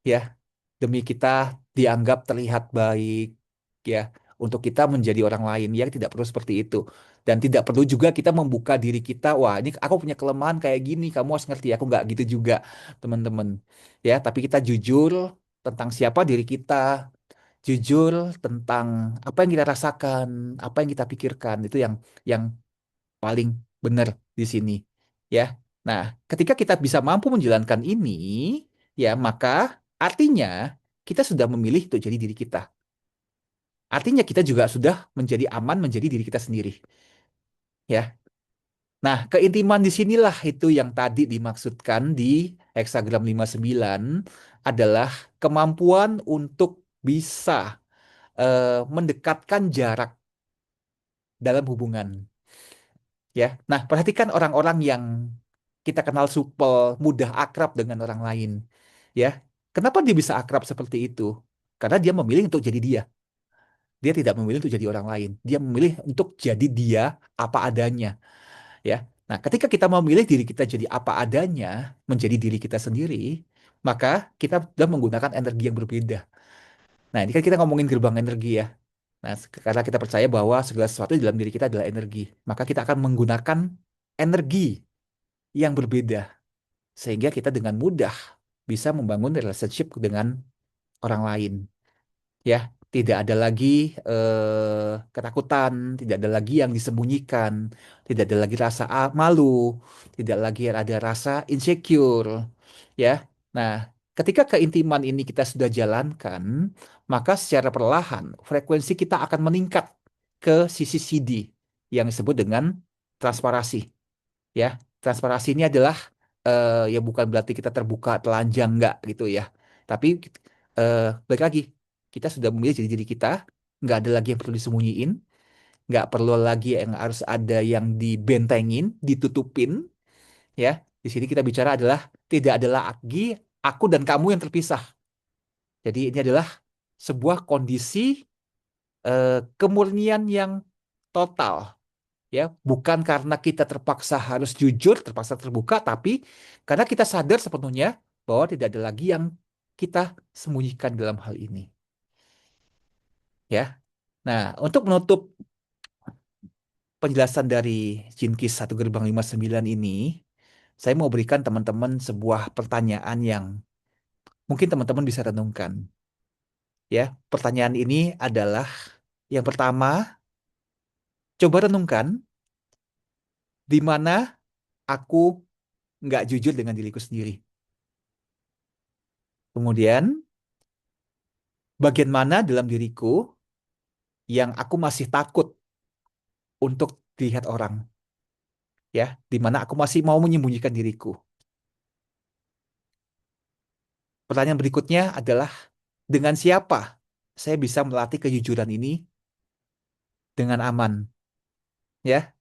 ya, demi kita dianggap terlihat baik, ya, untuk kita menjadi orang lain yang tidak perlu seperti itu. Dan tidak perlu juga kita membuka diri kita, wah ini aku punya kelemahan kayak gini, kamu harus ngerti aku nggak gitu juga, teman-teman. Ya, tapi kita jujur tentang siapa diri kita, jujur tentang apa yang kita rasakan, apa yang kita pikirkan, itu yang paling benar di sini, ya. Nah, ketika kita bisa mampu menjalankan ini, ya, maka artinya kita sudah memilih untuk jadi diri kita. Artinya kita juga sudah menjadi aman menjadi diri kita sendiri, ya. Nah, keintiman di sinilah itu yang tadi dimaksudkan di heksagram 59 adalah kemampuan untuk bisa mendekatkan jarak dalam hubungan. Ya, nah perhatikan orang-orang yang kita kenal supel, mudah akrab dengan orang lain. Ya, kenapa dia bisa akrab seperti itu? Karena dia memilih untuk jadi dia. Dia tidak memilih untuk jadi orang lain. Dia memilih untuk jadi dia apa adanya. Ya, nah ketika kita memilih diri kita jadi apa adanya, menjadi diri kita sendiri, maka kita sudah menggunakan energi yang berbeda. Nah, ini kan kita ngomongin gerbang energi ya. Nah, karena kita percaya bahwa segala sesuatu di dalam diri kita adalah energi, maka kita akan menggunakan energi yang berbeda sehingga kita dengan mudah bisa membangun relationship dengan orang lain. Ya, tidak ada lagi ketakutan, tidak ada lagi yang disembunyikan, tidak ada lagi rasa malu, tidak lagi ada rasa insecure. Ya, nah, ketika keintiman ini kita sudah jalankan, maka secara perlahan frekuensi kita akan meningkat ke sisi CD yang disebut dengan transparasi. Ya, transparasi ini adalah ya bukan berarti kita terbuka telanjang enggak gitu ya. Tapi balik lagi, kita sudah memilih jadi diri kita, nggak ada lagi yang perlu disembunyiin, nggak perlu lagi yang harus ada yang dibentengin, ditutupin, ya. Di sini kita bicara adalah tidak ada lagi aku dan kamu yang terpisah. Jadi ini adalah sebuah kondisi kemurnian yang total, ya, bukan karena kita terpaksa harus jujur, terpaksa terbuka, tapi karena kita sadar sepenuhnya bahwa tidak ada lagi yang kita sembunyikan dalam hal ini, ya. Nah, untuk menutup penjelasan dari Jinkis 1 Gerbang 59 ini, saya mau berikan teman-teman sebuah pertanyaan yang mungkin teman-teman bisa renungkan. Ya, pertanyaan ini adalah yang pertama, coba renungkan di mana aku nggak jujur dengan diriku sendiri. Kemudian, bagian mana dalam diriku yang aku masih takut untuk dilihat orang, ya, di mana aku masih mau menyembunyikan diriku. Pertanyaan berikutnya adalah dengan siapa saya bisa melatih kejujuran ini dengan aman, ya.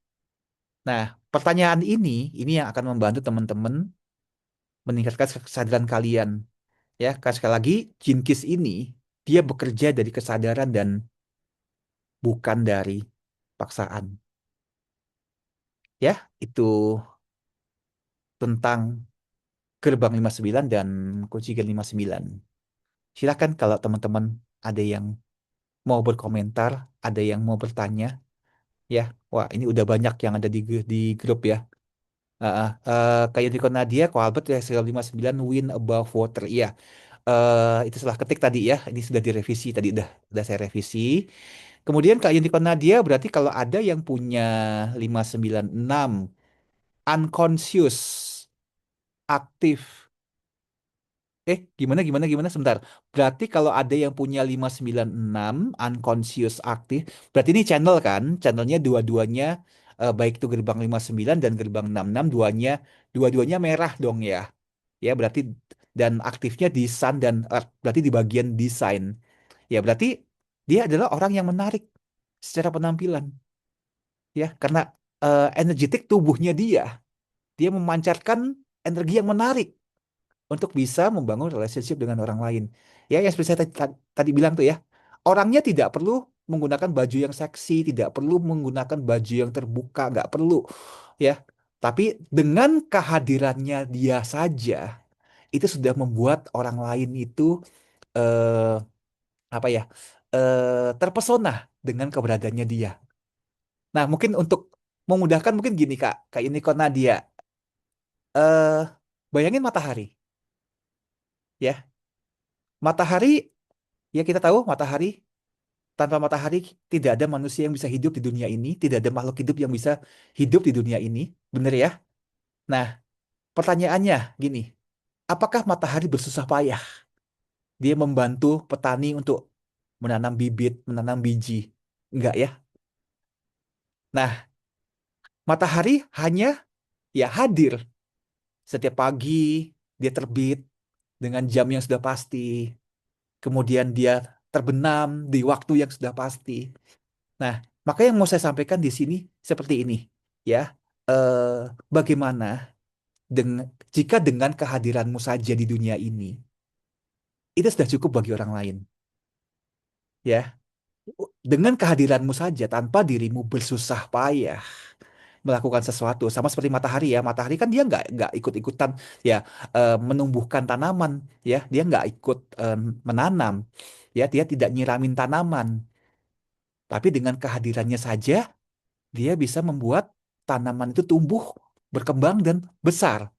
Nah, pertanyaan ini yang akan membantu teman-teman meningkatkan kesadaran kalian, ya. Karena sekali lagi, Jinkis ini dia bekerja dari kesadaran dan bukan dari paksaan, ya. Itu tentang gerbang 59 dan kunci gen 59. Silakan kalau teman-teman ada yang mau berkomentar, ada yang mau bertanya, ya. Wah, ini udah banyak yang ada di grup ya. Kayak Nico Nadia, Ko Albert ya 59 win above water. Iya, itu salah ketik tadi ya. Ini sudah direvisi tadi, udah saya revisi. Kemudian Kak Yuniko Nadia berarti kalau ada yang punya 596 unconscious aktif. Gimana gimana gimana sebentar. Berarti kalau ada yang punya 596 unconscious aktif, berarti ini channel kan? Channelnya dua-duanya baik itu gerbang 59 dan gerbang 66 dua-duanya merah dong ya. Ya, berarti dan aktifnya di Sun dan Earth, berarti di bagian desain. Ya, berarti Dia adalah orang yang menarik secara penampilan, ya, karena energetik tubuhnya dia memancarkan energi yang menarik untuk bisa membangun relationship dengan orang lain. Ya, yang seperti saya tadi bilang tuh ya, orangnya tidak perlu menggunakan baju yang seksi, tidak perlu menggunakan baju yang terbuka, nggak perlu, ya. Tapi dengan kehadirannya dia saja, itu sudah membuat orang lain itu eh, apa ya, terpesona dengan keberadaannya dia. Nah, mungkin untuk memudahkan mungkin gini Kak, kayak ini kok Nadia, eh bayangin matahari, ya. Matahari, ya kita tahu matahari, tanpa matahari tidak ada manusia yang bisa hidup di dunia ini, tidak ada makhluk hidup yang bisa hidup di dunia ini, bener ya? Nah, pertanyaannya gini, apakah matahari bersusah payah? Dia membantu petani untuk menanam bibit, menanam biji? Enggak ya? Nah, matahari hanya ya hadir setiap pagi, dia terbit dengan jam yang sudah pasti, kemudian dia terbenam di waktu yang sudah pasti. Nah, maka yang mau saya sampaikan di sini seperti ini, ya. Eh, Bagaimana dengan jika dengan kehadiranmu saja di dunia ini, itu sudah cukup bagi orang lain, ya. Dengan kehadiranmu saja tanpa dirimu bersusah payah melakukan sesuatu, sama seperti matahari ya. Matahari kan dia nggak ikut-ikutan ya, menumbuhkan tanaman, ya. Dia nggak ikut menanam, ya. Dia tidak nyiramin tanaman, tapi dengan kehadirannya saja dia bisa membuat tanaman itu tumbuh, berkembang dan besar.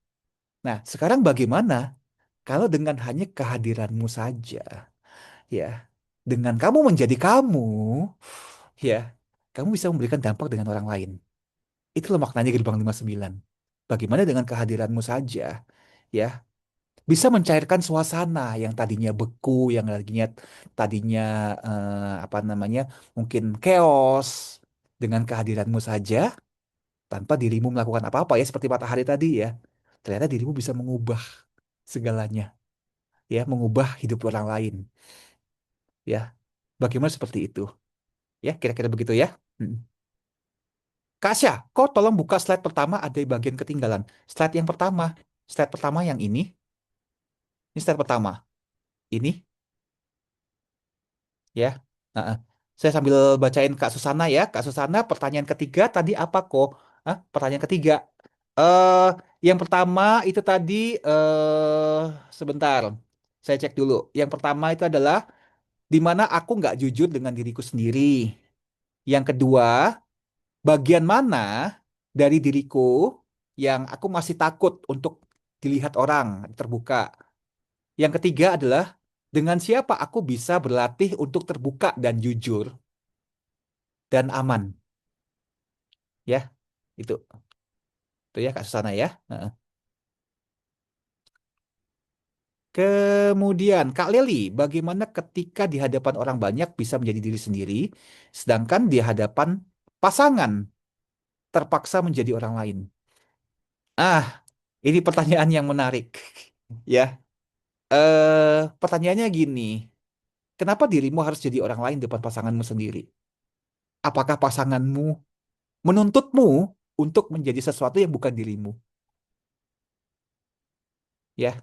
Nah, sekarang bagaimana kalau dengan hanya kehadiranmu saja, ya, dengan kamu menjadi kamu, ya, kamu bisa memberikan dampak dengan orang lain. Itulah maknanya Gerbang 59. Bagaimana dengan kehadiranmu saja, ya, bisa mencairkan suasana yang tadinya beku, yang tadinya apa namanya, mungkin chaos, dengan kehadiranmu saja tanpa dirimu melakukan apa-apa ya seperti matahari tadi ya. Ternyata dirimu bisa mengubah segalanya, ya, mengubah hidup orang lain, ya. Bagaimana seperti itu? Ya, kira-kira begitu ya. Mm. Kak Asya, kok tolong buka slide pertama, ada bagian ketinggalan. Slide yang pertama, slide pertama yang ini slide pertama. Ini ya. Nah, saya sambil bacain Kak Susana ya. Kak Susana, pertanyaan ketiga tadi apa kok? Pertanyaan ketiga. Eh, yang pertama itu tadi sebentar. Saya cek dulu. Yang pertama itu adalah di mana aku nggak jujur dengan diriku sendiri. Yang kedua, bagian mana dari diriku yang aku masih takut untuk dilihat orang, terbuka. Yang ketiga adalah dengan siapa aku bisa berlatih untuk terbuka dan jujur dan aman. Ya, itu ya Kak Susana ya. Heeh. Kemudian Kak Leli, bagaimana ketika di hadapan orang banyak bisa menjadi diri sendiri, sedangkan di hadapan pasangan terpaksa menjadi orang lain? Ah, ini pertanyaan yang menarik. Ya, pertanyaannya gini, kenapa dirimu harus jadi orang lain depan pasanganmu sendiri? Apakah pasanganmu menuntutmu untuk menjadi sesuatu yang bukan dirimu? Ya,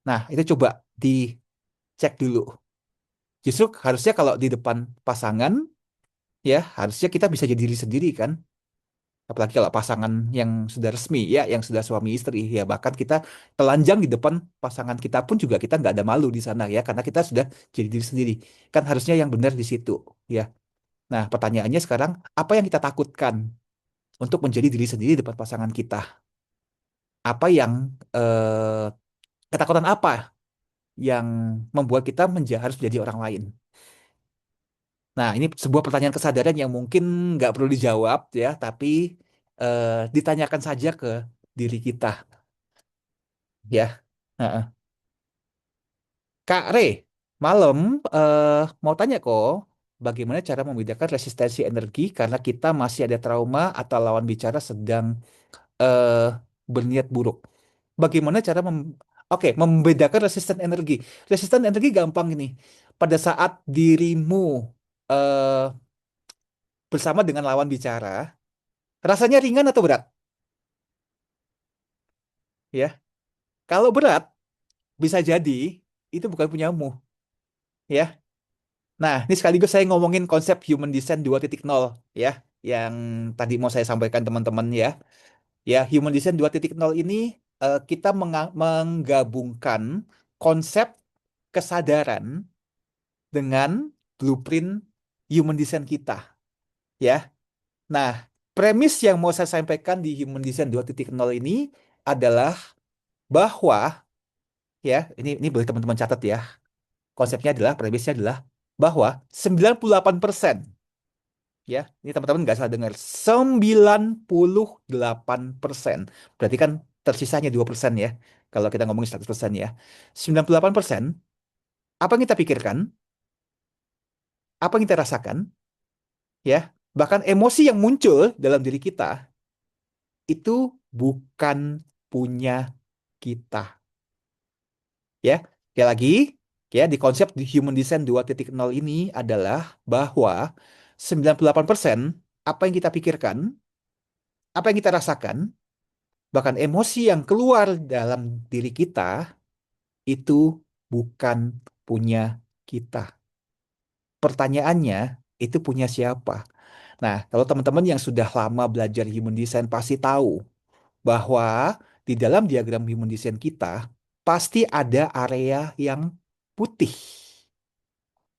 nah itu coba dicek dulu. Justru harusnya kalau di depan pasangan, ya harusnya kita bisa jadi diri sendiri kan. Apalagi kalau pasangan yang sudah resmi, ya, yang sudah suami istri, ya bahkan kita telanjang di depan pasangan kita pun juga kita nggak ada malu di sana ya, karena kita sudah jadi diri sendiri. Kan harusnya yang benar di situ, ya. Nah, pertanyaannya sekarang, apa yang kita takutkan untuk menjadi diri sendiri di depan pasangan kita? Apa yang ketakutan apa yang membuat kita harus menjadi orang lain? Nah, ini sebuah pertanyaan kesadaran yang mungkin nggak perlu dijawab ya, tapi ditanyakan saja ke diri kita, ya. Heeh. Kak Re, malam mau tanya kok, bagaimana cara membedakan resistensi energi karena kita masih ada trauma atau lawan bicara sedang eh, berniat buruk? Bagaimana cara Oke, membedakan resisten energi. Resisten energi gampang ini. Pada saat dirimu eh, bersama dengan lawan bicara, rasanya ringan atau berat? Ya, kalau berat bisa jadi itu bukan punyamu, ya. Nah, ini sekaligus saya ngomongin konsep Human Design 2.0 ya, yang tadi mau saya sampaikan teman-teman ya. Ya, Human Design 2.0 ini kita menggabungkan konsep kesadaran dengan blueprint Human Design kita, ya. Nah, premis yang mau saya sampaikan di Human Design 2.0 ini adalah bahwa ya, ini boleh teman-teman catat ya. Konsepnya adalah premisnya adalah bahwa 98%, ya, ini teman-teman nggak salah dengar, 98%. Berarti kan tersisanya 2% ya. Kalau kita ngomongin 100% ya. 98% apa yang kita pikirkan, apa yang kita rasakan, ya. Bahkan emosi yang muncul dalam diri kita itu bukan punya kita. Ya, ya lagi, ya di konsep di Human Design 2.0 ini adalah bahwa 98% apa yang kita pikirkan, apa yang kita rasakan, bahkan emosi yang keluar dalam diri kita itu bukan punya kita. Pertanyaannya, itu punya siapa? Nah, kalau teman-teman yang sudah lama belajar Human Design pasti tahu bahwa di dalam diagram Human Design kita pasti ada area yang putih,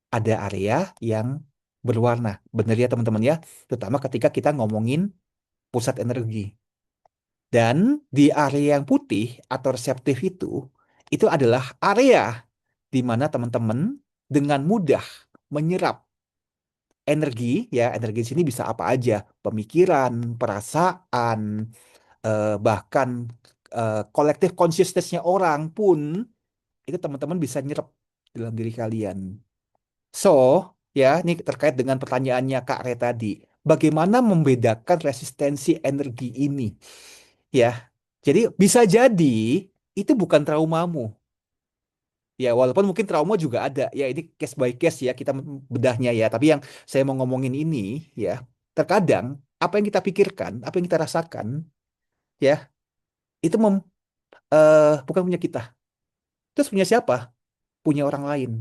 ada area yang berwarna. Benar ya teman-teman ya, terutama ketika kita ngomongin pusat energi. Dan di area yang putih atau reseptif itu adalah area di mana teman-teman dengan mudah menyerap energi, ya energi di sini bisa apa aja, pemikiran, perasaan, bahkan kolektif consciousness-nya orang pun itu teman-teman bisa nyerap dalam diri kalian. So, ya, ini terkait dengan pertanyaannya Kak Re tadi. Bagaimana membedakan resistensi energi ini? Ya, jadi bisa jadi itu bukan traumamu. Ya, walaupun mungkin trauma juga ada. Ya, ini case by case ya, kita bedahnya ya. Tapi yang saya mau ngomongin ini, ya, terkadang apa yang kita pikirkan, apa yang kita rasakan, ya, itu bukan punya kita. Terus punya siapa? Punya orang lain.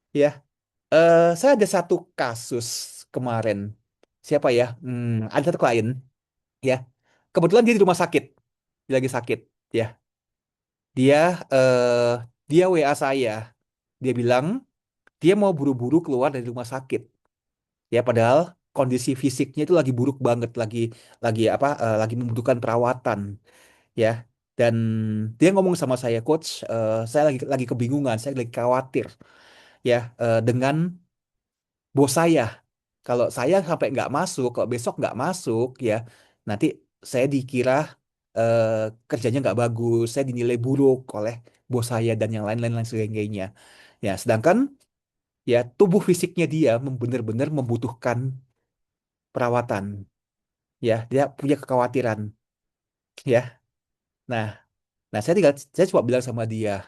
Ya, saya ada satu kasus kemarin. Siapa ya? Ada satu klien, ya. Kebetulan dia di rumah sakit, dia lagi sakit, ya. Dia eh dia WA saya. Dia bilang dia mau buru-buru keluar dari rumah sakit. Ya, padahal kondisi fisiknya itu lagi buruk banget, lagi apa? Lagi membutuhkan perawatan, ya. Dan dia ngomong sama saya, Coach, saya lagi kebingungan, saya lagi khawatir, ya, dengan bos saya. Kalau saya sampai nggak masuk, kalau besok nggak masuk, ya nanti saya dikira eh, kerjanya nggak bagus, saya dinilai buruk oleh bos saya dan yang lain-lain lain sebagainya. Ya, sedangkan ya tubuh fisiknya dia benar-benar membutuhkan perawatan. Ya, dia punya kekhawatiran. Ya, nah, saya coba bilang sama dia,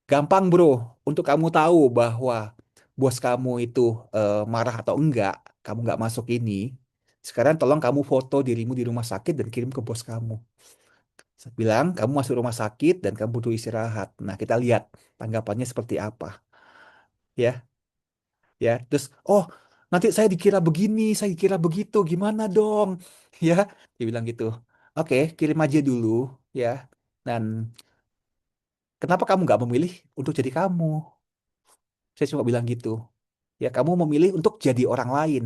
gampang bro, untuk kamu tahu bahwa bos kamu itu marah atau enggak, kamu nggak masuk ini. Sekarang tolong kamu foto dirimu di rumah sakit dan kirim ke bos kamu. Saya bilang kamu masuk rumah sakit dan kamu butuh istirahat. Nah, kita lihat tanggapannya seperti apa. Ya, ya. Terus, oh nanti saya dikira begini, saya dikira begitu, gimana dong? Ya, dia bilang gitu. Oke, kirim aja dulu, ya. Dan kenapa kamu nggak memilih untuk jadi kamu? Saya cuma bilang gitu. Ya, kamu memilih untuk jadi orang lain.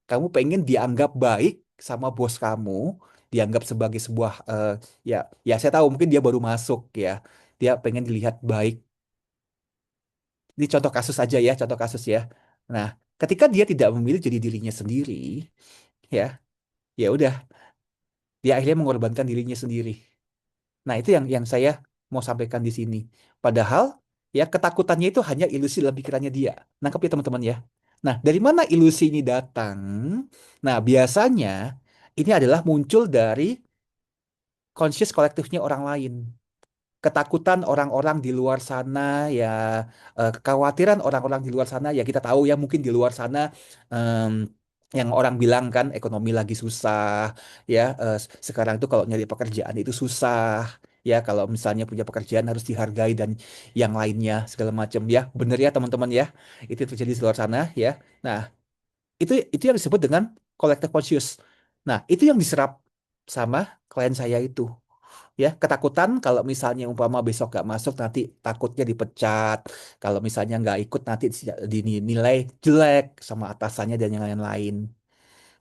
Kamu pengen dianggap baik sama bos kamu, dianggap sebagai sebuah ya, ya saya tahu mungkin dia baru masuk ya. Dia pengen dilihat baik. Ini contoh kasus aja ya, contoh kasus ya. Nah, ketika dia tidak memilih jadi dirinya sendiri, ya, ya udah, dia akhirnya mengorbankan dirinya sendiri. Nah, itu yang saya mau sampaikan di sini. Padahal ya ketakutannya itu hanya ilusi dalam pikirannya dia. Nangkep ya teman-teman ya. Nah, dari mana ilusi ini datang? Nah, biasanya ini adalah muncul dari conscious kolektifnya orang lain. ketakutan orang-orang di luar sana ya, kekhawatiran orang-orang di luar sana ya, kita tahu ya, mungkin di luar sana em, yang orang bilang kan ekonomi lagi susah ya, sekarang itu kalau nyari pekerjaan itu susah ya, kalau misalnya punya pekerjaan harus dihargai dan yang lainnya segala macam ya, bener ya teman-teman ya, itu terjadi di luar sana ya. Nah, itu yang disebut dengan collective conscious. Nah, itu yang diserap sama klien saya itu ya, ketakutan kalau misalnya umpama besok gak masuk nanti takutnya dipecat, kalau misalnya nggak ikut nanti dinilai jelek sama atasannya dan yang lain-lain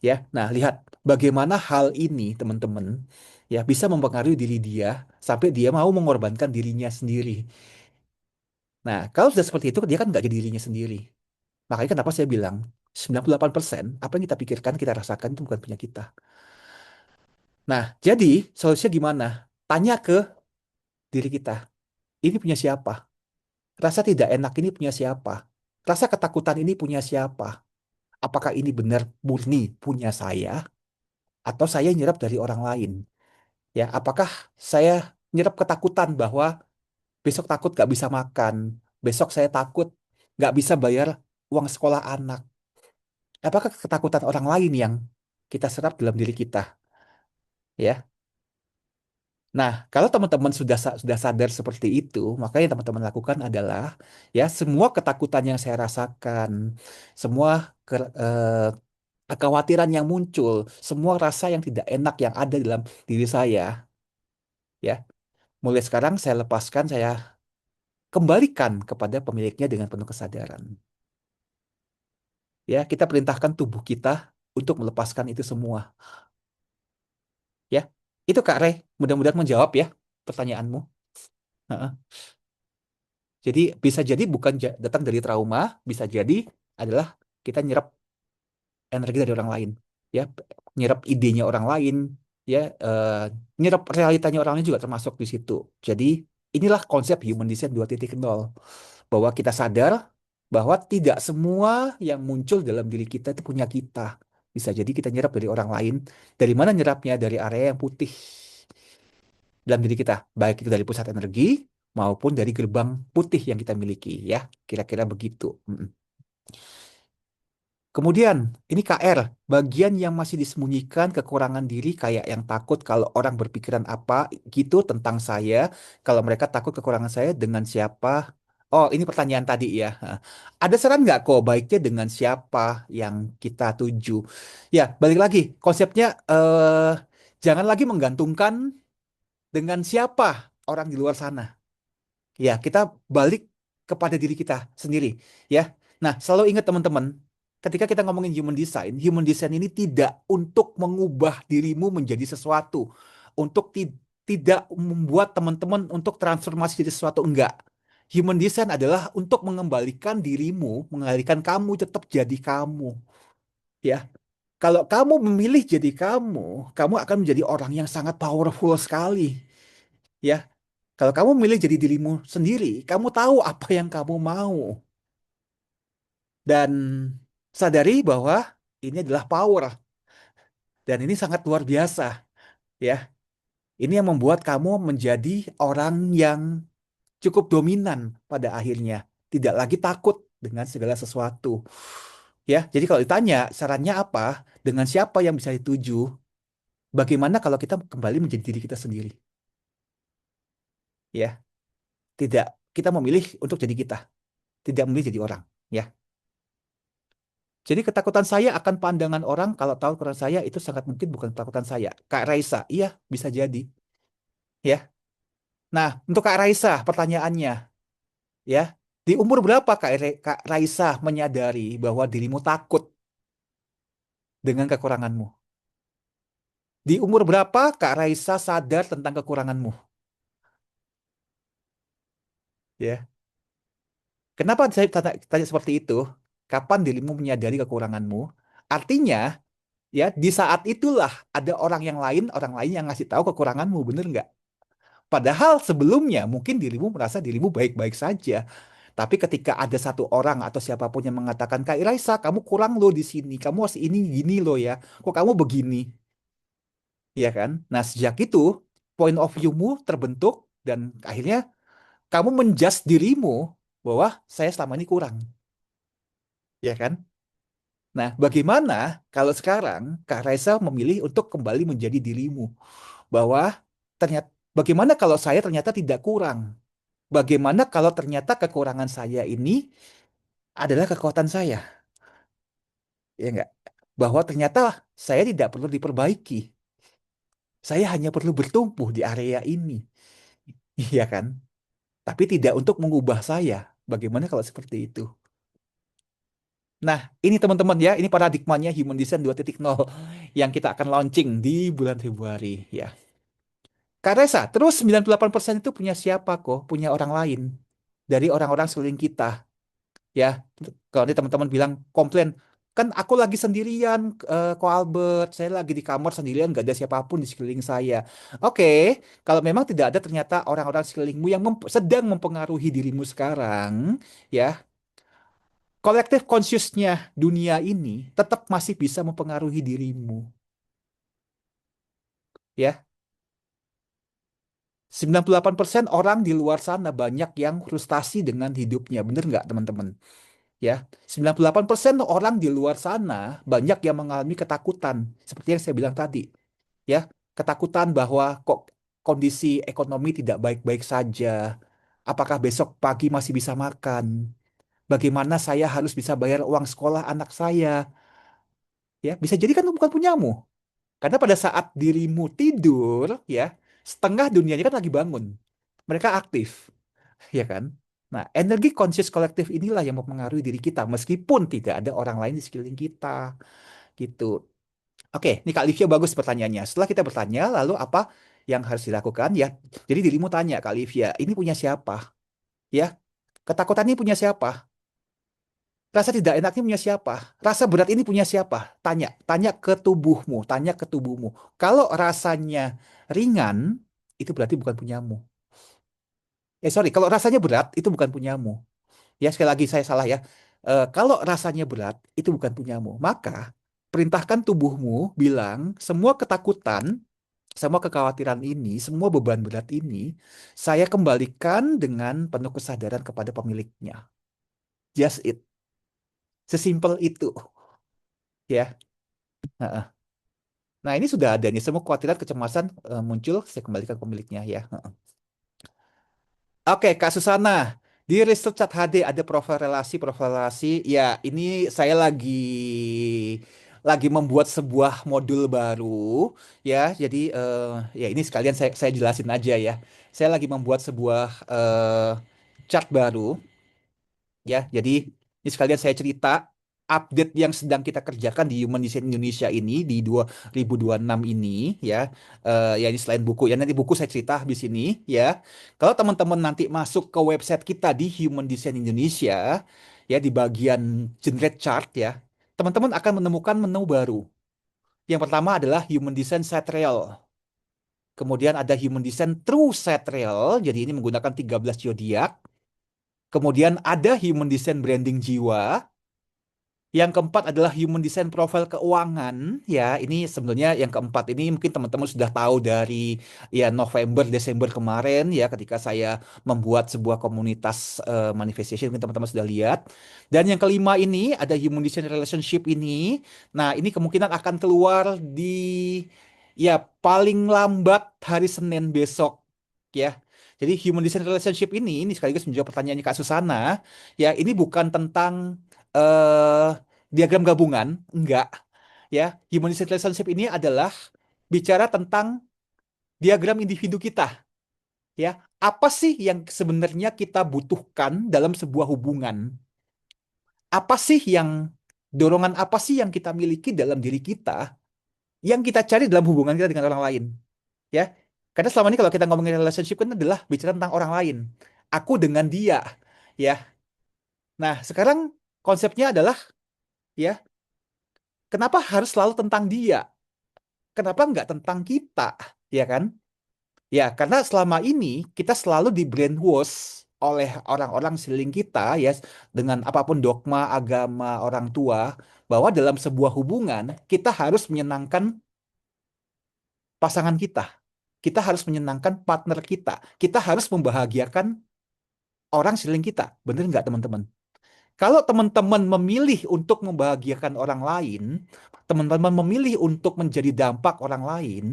ya. Nah, lihat bagaimana hal ini teman-teman ya bisa mempengaruhi diri dia sampai dia mau mengorbankan dirinya sendiri. Nah, kalau sudah seperti itu dia kan nggak jadi dirinya sendiri. Makanya kenapa saya bilang 98% apa yang kita pikirkan kita rasakan itu bukan punya kita. Nah, jadi solusinya gimana? Tanya ke diri kita, ini punya siapa? Rasa tidak enak ini punya siapa? Rasa ketakutan ini punya siapa? Apakah ini benar murni punya saya atau saya nyerap dari orang lain? Ya, apakah saya nyerap ketakutan bahwa besok takut gak bisa makan, besok saya takut gak bisa bayar uang sekolah anak? Apakah ketakutan orang lain yang kita serap dalam diri kita? Ya, nah, kalau teman-teman sudah sadar seperti itu, maka yang teman-teman lakukan adalah ya semua ketakutan yang saya rasakan, semua kekhawatiran yang muncul, semua rasa yang tidak enak yang ada dalam diri saya, ya, mulai sekarang saya lepaskan, saya kembalikan kepada pemiliknya dengan penuh kesadaran. Ya, kita perintahkan tubuh kita untuk melepaskan itu semua. Ya, itu Kak Rey, mudah-mudahan menjawab ya pertanyaanmu. Heeh. Jadi bisa jadi bukan datang dari trauma, bisa jadi adalah kita nyerap energi dari orang lain, ya, nyerap idenya orang lain, ya, nyerap realitanya orang lain juga termasuk di situ. Jadi inilah konsep human design 2.0, bahwa kita sadar bahwa tidak semua yang muncul dalam diri kita itu punya kita. Bisa jadi kita nyerap dari orang lain. Dari mana nyerapnya? Dari area yang putih dalam diri kita, baik itu dari pusat energi maupun dari gerbang putih yang kita miliki, ya, kira-kira begitu. Mm. Kemudian, ini KR, bagian yang masih disembunyikan kekurangan diri kayak yang takut kalau orang berpikiran apa gitu tentang saya, kalau mereka takut kekurangan saya dengan siapa. Oh, ini pertanyaan tadi ya. Hah. Ada saran nggak kok baiknya dengan siapa yang kita tuju? Ya, balik lagi, konsepnya jangan lagi menggantungkan dengan siapa orang di luar sana. Ya, kita balik kepada diri kita sendiri, ya. Nah, selalu ingat teman-teman, ketika kita ngomongin human design ini tidak untuk mengubah dirimu menjadi sesuatu, untuk tidak membuat teman-teman untuk transformasi jadi sesuatu, enggak. Human design adalah untuk mengembalikan dirimu, mengembalikan kamu tetap jadi kamu, ya. Kalau kamu memilih jadi kamu, kamu akan menjadi orang yang sangat powerful sekali, ya. Kalau kamu memilih jadi dirimu sendiri, kamu tahu apa yang kamu mau. Dan sadari bahwa ini adalah power. Dan ini sangat luar biasa. Ya, ini yang membuat kamu menjadi orang yang cukup dominan pada akhirnya. Tidak lagi takut dengan segala sesuatu. Ya, jadi kalau ditanya sarannya apa, dengan siapa yang bisa dituju, bagaimana kalau kita kembali menjadi diri kita sendiri? Ya, tidak, kita memilih untuk jadi kita, tidak memilih jadi orang. Ya. Jadi ketakutan saya akan pandangan orang kalau tahu kekurangan saya itu sangat mungkin bukan ketakutan saya. Kak Raisa, iya bisa jadi. Ya. Nah, untuk Kak Raisa pertanyaannya, ya. Di umur berapa Kak Raisa menyadari bahwa dirimu takut dengan kekuranganmu? Di umur berapa Kak Raisa sadar tentang kekuranganmu? Ya. Kenapa saya tanya seperti itu? Kapan dirimu menyadari kekuranganmu? Artinya, ya, di saat itulah ada orang lain yang ngasih tahu kekuranganmu, bener nggak? Padahal sebelumnya mungkin dirimu merasa dirimu baik-baik saja. Tapi ketika ada satu orang atau siapapun yang mengatakan, Kak Iraisa, kamu kurang loh di sini. Kamu harus ini gini loh ya. Kok kamu begini? Ya kan? Nah, sejak itu, point of view-mu terbentuk Dan akhirnya kamu menjudge dirimu bahwa saya selama ini kurang, ya kan? Nah, bagaimana kalau sekarang Kak Raisa memilih untuk kembali menjadi dirimu? Bahwa ternyata, bagaimana kalau saya ternyata tidak kurang? Bagaimana kalau ternyata kekurangan saya ini adalah kekuatan saya? Ya enggak? Bahwa ternyata saya tidak perlu diperbaiki. Saya hanya perlu bertumbuh di area ini. Iya kan? Tapi tidak untuk mengubah saya. Bagaimana kalau seperti itu? Nah, ini teman-teman ya, ini paradigmanya Human Design 2.0 yang kita akan launching di bulan Februari ya. Kak Resa, terus 98% itu punya siapa kok? Punya orang lain. Dari orang-orang sekeliling kita ya. Kalau ini teman-teman bilang komplain, kan aku lagi sendirian, Ko Albert, saya lagi di kamar sendirian, gak ada siapapun di sekeliling saya. Oke, kalau memang tidak ada ternyata orang-orang sekelilingmu yang sedang mempengaruhi dirimu sekarang, ya, kolektif consciousnya dunia ini tetap masih bisa mempengaruhi dirimu, ya. 98% orang di luar sana banyak yang frustasi dengan hidupnya, bener nggak teman-teman? Ya, 98% orang di luar sana banyak yang mengalami ketakutan, seperti yang saya bilang tadi, ya, ketakutan bahwa kok kondisi ekonomi tidak baik-baik saja, apakah besok pagi masih bisa makan, bagaimana saya harus bisa bayar uang sekolah anak saya, ya, bisa jadi kan bukan punyamu, karena pada saat dirimu tidur, ya, setengah dunianya kan lagi bangun, mereka aktif, ya kan? Nah, energi conscious kolektif inilah yang mempengaruhi diri kita, meskipun tidak ada orang lain di sekeliling kita, gitu. Oke, ini Kak Livia bagus pertanyaannya. Setelah kita bertanya, lalu apa yang harus dilakukan? Ya, jadi dirimu tanya, Kak Livia, ini punya siapa? Ya, ketakutan ini punya siapa? Rasa tidak enak ini punya siapa? Rasa berat ini punya siapa? Tanya, tanya ke tubuhmu, tanya ke tubuhmu. Kalau rasanya ringan, itu berarti bukan punyamu. Sorry, kalau rasanya berat, itu bukan punyamu. Ya, sekali lagi saya salah ya. Kalau rasanya berat, itu bukan punyamu. Maka, perintahkan tubuhmu bilang, semua ketakutan, semua kekhawatiran ini, semua beban berat ini, saya kembalikan dengan penuh kesadaran kepada pemiliknya. Just it. Sesimpel itu. Ya. Heeh. Nah, ini sudah ada nih. Semua kekhawatiran, kecemasan muncul, saya kembalikan ke pemiliknya ya. Heeh. Oke, Kak Susana. Di Research Chat HD ada profil relasi. Ya, ini saya lagi membuat sebuah modul baru ya. Jadi ya ini sekalian saya jelasin aja ya. Saya lagi membuat sebuah chart baru ya. Jadi ini sekalian saya cerita update yang sedang kita kerjakan di Human Design Indonesia ini di 2026 ini ya. Ya ini selain buku ya, nanti buku saya cerita habis ini ya. Kalau teman-teman nanti masuk ke website kita di Human Design Indonesia ya, di bagian generate chart ya, teman-teman akan menemukan menu baru. Yang pertama adalah Human Design Set Real. Kemudian ada Human Design True Set Real, jadi ini menggunakan 13 zodiak. Kemudian ada Human Design Branding Jiwa. Yang keempat adalah Human Design Profile Keuangan. Ya, ini sebenarnya yang keempat ini mungkin teman-teman sudah tahu dari ya November, Desember kemarin ya, ketika saya membuat sebuah komunitas manifestation, mungkin teman-teman sudah lihat. Dan yang kelima ini ada Human Design Relationship ini. Nah, ini kemungkinan akan keluar di ya paling lambat hari Senin besok ya. Jadi Human Design Relationship ini sekaligus menjawab pertanyaannya Kak Susana. Ya, ini bukan tentang eh diagram gabungan, enggak. Ya, Human Design Relationship ini adalah bicara tentang diagram individu kita. Ya, apa sih yang sebenarnya kita butuhkan dalam sebuah hubungan? Apa sih yang dorongan apa sih yang kita miliki dalam diri kita yang kita cari dalam hubungan kita dengan orang lain? Ya, karena selama ini kalau kita ngomongin relationship kan adalah bicara tentang orang lain. Aku dengan dia, ya. Nah, sekarang konsepnya adalah ya, kenapa harus selalu tentang dia? Kenapa nggak tentang kita? Ya kan? Ya, karena selama ini kita selalu di brainwash oleh orang-orang sekeliling kita ya, dengan apapun dogma agama orang tua, bahwa dalam sebuah hubungan kita harus menyenangkan pasangan kita. kita harus menyenangkan partner kita. Kita harus membahagiakan orang sekeliling kita. Bener nggak teman-teman? Kalau teman-teman memilih untuk membahagiakan orang lain, teman-teman memilih untuk menjadi dampak orang lain,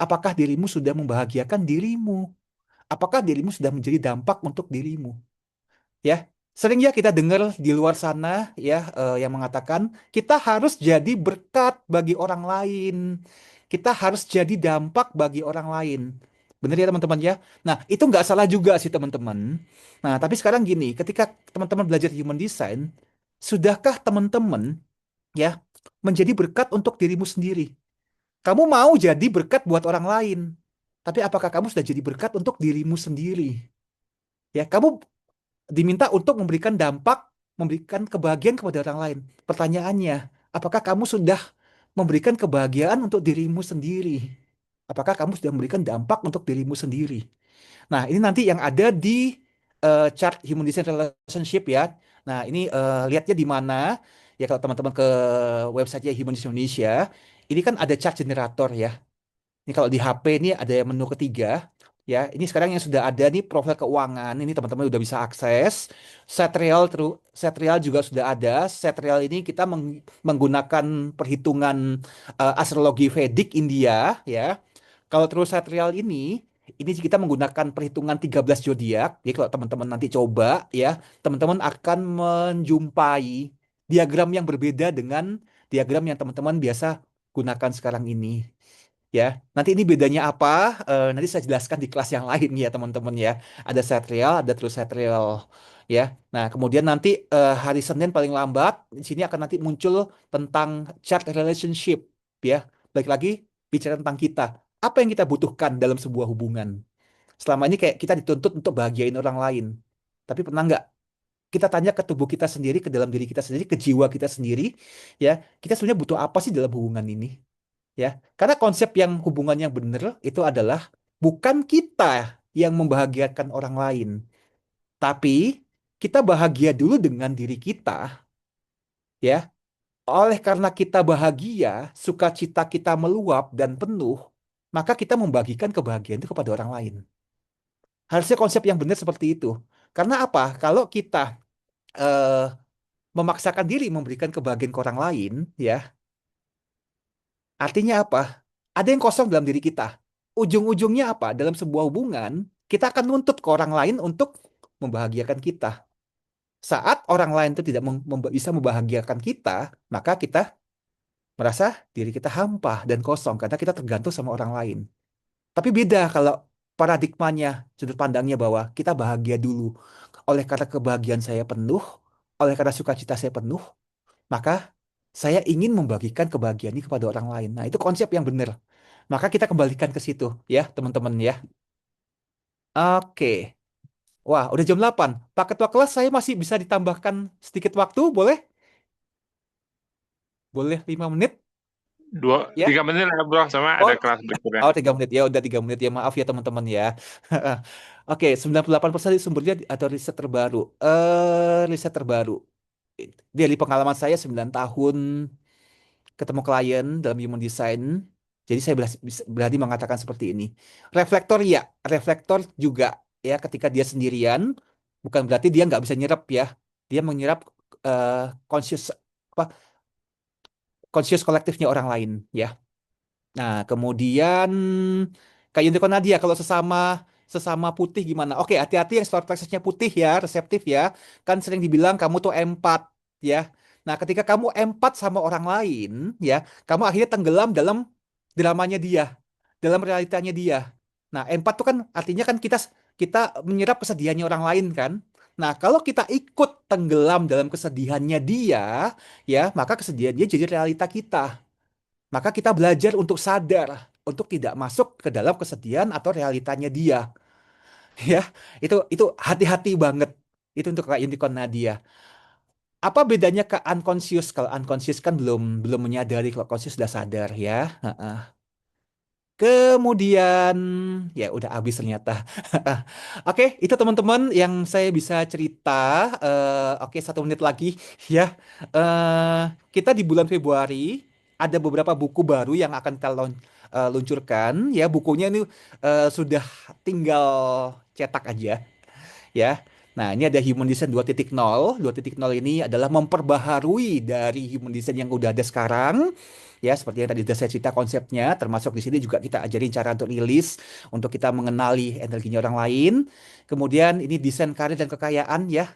apakah dirimu sudah membahagiakan dirimu? Apakah dirimu sudah menjadi dampak untuk dirimu? Ya, sering ya kita dengar di luar sana ya yang mengatakan kita harus jadi berkat bagi orang lain. Kita harus jadi dampak bagi orang lain. Benar ya teman-teman ya? Nah, itu nggak salah juga sih teman-teman. Nah, tapi sekarang gini, ketika teman-teman belajar human design, sudahkah teman-teman ya menjadi berkat untuk dirimu sendiri? Kamu mau jadi berkat buat orang lain, tapi apakah kamu sudah jadi berkat untuk dirimu sendiri? Ya, kamu diminta untuk memberikan dampak, memberikan kebahagiaan kepada orang lain. Pertanyaannya, apakah kamu sudah memberikan kebahagiaan untuk dirimu sendiri? Apakah kamu sudah memberikan dampak untuk dirimu sendiri? Nah, ini nanti yang ada di chart Human Design Relationship ya. Nah, ini lihatnya di mana? Ya kalau teman-teman ke websitenya Human Design Indonesia, ini kan ada chart generator ya. Ini kalau di HP ini ada menu ketiga. Ya, ini sekarang yang sudah ada nih profil keuangan. Ini teman-teman udah bisa akses. Set real juga sudah ada. Set real ini kita menggunakan perhitungan astrologi Vedic India ya. Kalau terus set real ini kita menggunakan perhitungan 13 zodiak. Jadi kalau teman-teman nanti coba ya, teman-teman akan menjumpai diagram yang berbeda dengan diagram yang teman-teman biasa gunakan sekarang ini. Ya, nanti ini bedanya apa? Nanti saya jelaskan di kelas yang lain ya teman-teman ya. Ada set real, ada true set real. Ya, nah kemudian nanti hari Senin paling lambat di sini akan nanti muncul tentang chart relationship ya. Balik lagi bicara tentang kita. Apa yang kita butuhkan dalam sebuah hubungan? Selama ini kayak kita dituntut untuk bahagiain orang lain. Tapi pernah nggak kita tanya ke tubuh kita sendiri, ke dalam diri kita sendiri, ke jiwa kita sendiri, ya, kita sebenarnya butuh apa sih dalam hubungan ini? Ya, karena konsep yang hubungan yang benar itu adalah bukan kita yang membahagiakan orang lain, tapi kita bahagia dulu dengan diri kita, ya. Oleh karena kita bahagia, sukacita kita meluap dan penuh, maka kita membagikan kebahagiaan itu kepada orang lain. Harusnya konsep yang benar seperti itu. Karena apa? Kalau kita eh, memaksakan diri memberikan kebahagiaan ke orang lain, ya, artinya apa? Ada yang kosong dalam diri kita. Ujung-ujungnya apa? Dalam sebuah hubungan, kita akan nuntut ke orang lain untuk membahagiakan kita. Saat orang lain itu tidak bisa membahagiakan kita, maka kita merasa diri kita hampa dan kosong karena kita tergantung sama orang lain. Tapi beda kalau paradigmanya, sudut pandangnya bahwa kita bahagia dulu. Oleh karena kebahagiaan saya penuh, oleh karena sukacita saya penuh, maka saya ingin membagikan kebahagiaan ini kepada orang lain. Nah, itu konsep yang benar. Maka kita kembalikan ke situ ya, teman-teman ya. Oke. Wah, udah jam 8. Pak Ketua kelas saya masih bisa ditambahkan sedikit waktu, boleh? Boleh 5 menit ya? 3 menit lah bro, sama Oh, ada kelas berikutnya. oh 3 menit ya, udah 3 menit ya. Maaf ya teman-teman ya. Oke, 98% sumbernya atau riset terbaru. Riset terbaru. Dari pengalaman saya 9 tahun ketemu klien dalam human design. Jadi saya berani mengatakan seperti ini. Reflektor ya, reflektor juga ya ketika dia sendirian, bukan berarti dia nggak bisa nyerap ya. Dia menyerap eh, conscious apa conscious kolektifnya orang lain ya. Nah, kemudian kayak Unicorn Nadia kalau sesama sesama putih gimana? Oke, hati-hati yang solar plexusnya putih ya, reseptif ya. Kan sering dibilang kamu tuh empat ya. Nah, ketika kamu empat sama orang lain ya, kamu akhirnya tenggelam dalam dramanya dia, dalam realitanya dia. Nah, empat tuh kan artinya kan kita kita menyerap kesedihannya orang lain kan. Nah, kalau kita ikut tenggelam dalam kesedihannya dia, ya, maka kesedihan dia jadi realita kita. Maka kita belajar untuk sadar, untuk tidak masuk ke dalam kesedihan atau realitanya dia. Ya, itu hati-hati banget. Itu untuk Kak Unicorn Nadia. Apa bedanya ke unconscious? Kalau unconscious kan belum belum menyadari, kalau conscious sudah sadar ya. Heeh. Kemudian ya udah habis ternyata. Oke, itu teman-teman yang saya bisa cerita. Oke, 1 menit lagi ya. Kita di bulan Februari ada beberapa buku baru yang akan kita launch, luncurkan ya bukunya ini sudah tinggal cetak aja ya. Nah, ini ada Human Design 2.0. 2.0 ini adalah memperbaharui dari Human Design yang udah ada sekarang. Ya, seperti yang tadi sudah saya cerita konsepnya, termasuk di sini juga kita ajarin cara untuk rilis, untuk kita mengenali energinya orang lain. Kemudian ini desain karir dan kekayaan ya.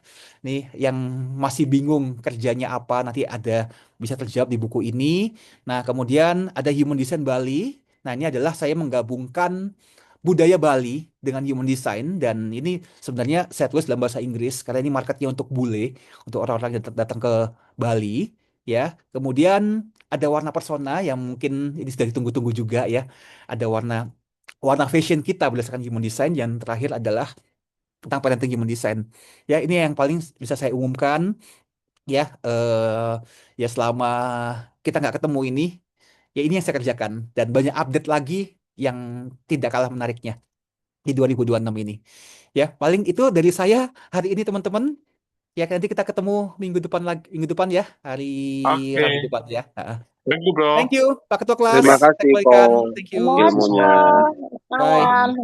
Nih, yang masih bingung kerjanya apa, nanti ada bisa terjawab di buku ini. Nah, kemudian ada Human Design Bali. Nah, ini adalah saya menggabungkan budaya Bali dengan human design dan ini sebenarnya saya tulis dalam bahasa Inggris karena ini marketnya untuk bule, untuk orang-orang yang datang ke Bali ya. Kemudian ada warna persona yang mungkin ini sudah ditunggu-tunggu juga ya. Ada warna warna fashion kita berdasarkan human design. Yang terakhir adalah tentang parenting human design. Ya, ini yang paling bisa saya umumkan ya. Ya selama kita nggak ketemu ini, ya ini yang saya kerjakan dan banyak update lagi yang tidak kalah menariknya di 2026 ini. Ya, paling itu dari saya hari ini teman-teman. Ya, nanti kita ketemu minggu depan lagi, minggu depan ya, hari Oke, Rabu depan ya. thank you Thank bro. you, Pak Ketua Kelas. Terima Saya kasih kembalikan. kok Thank you. ilmunya. Sama-sama. Bye. Malam.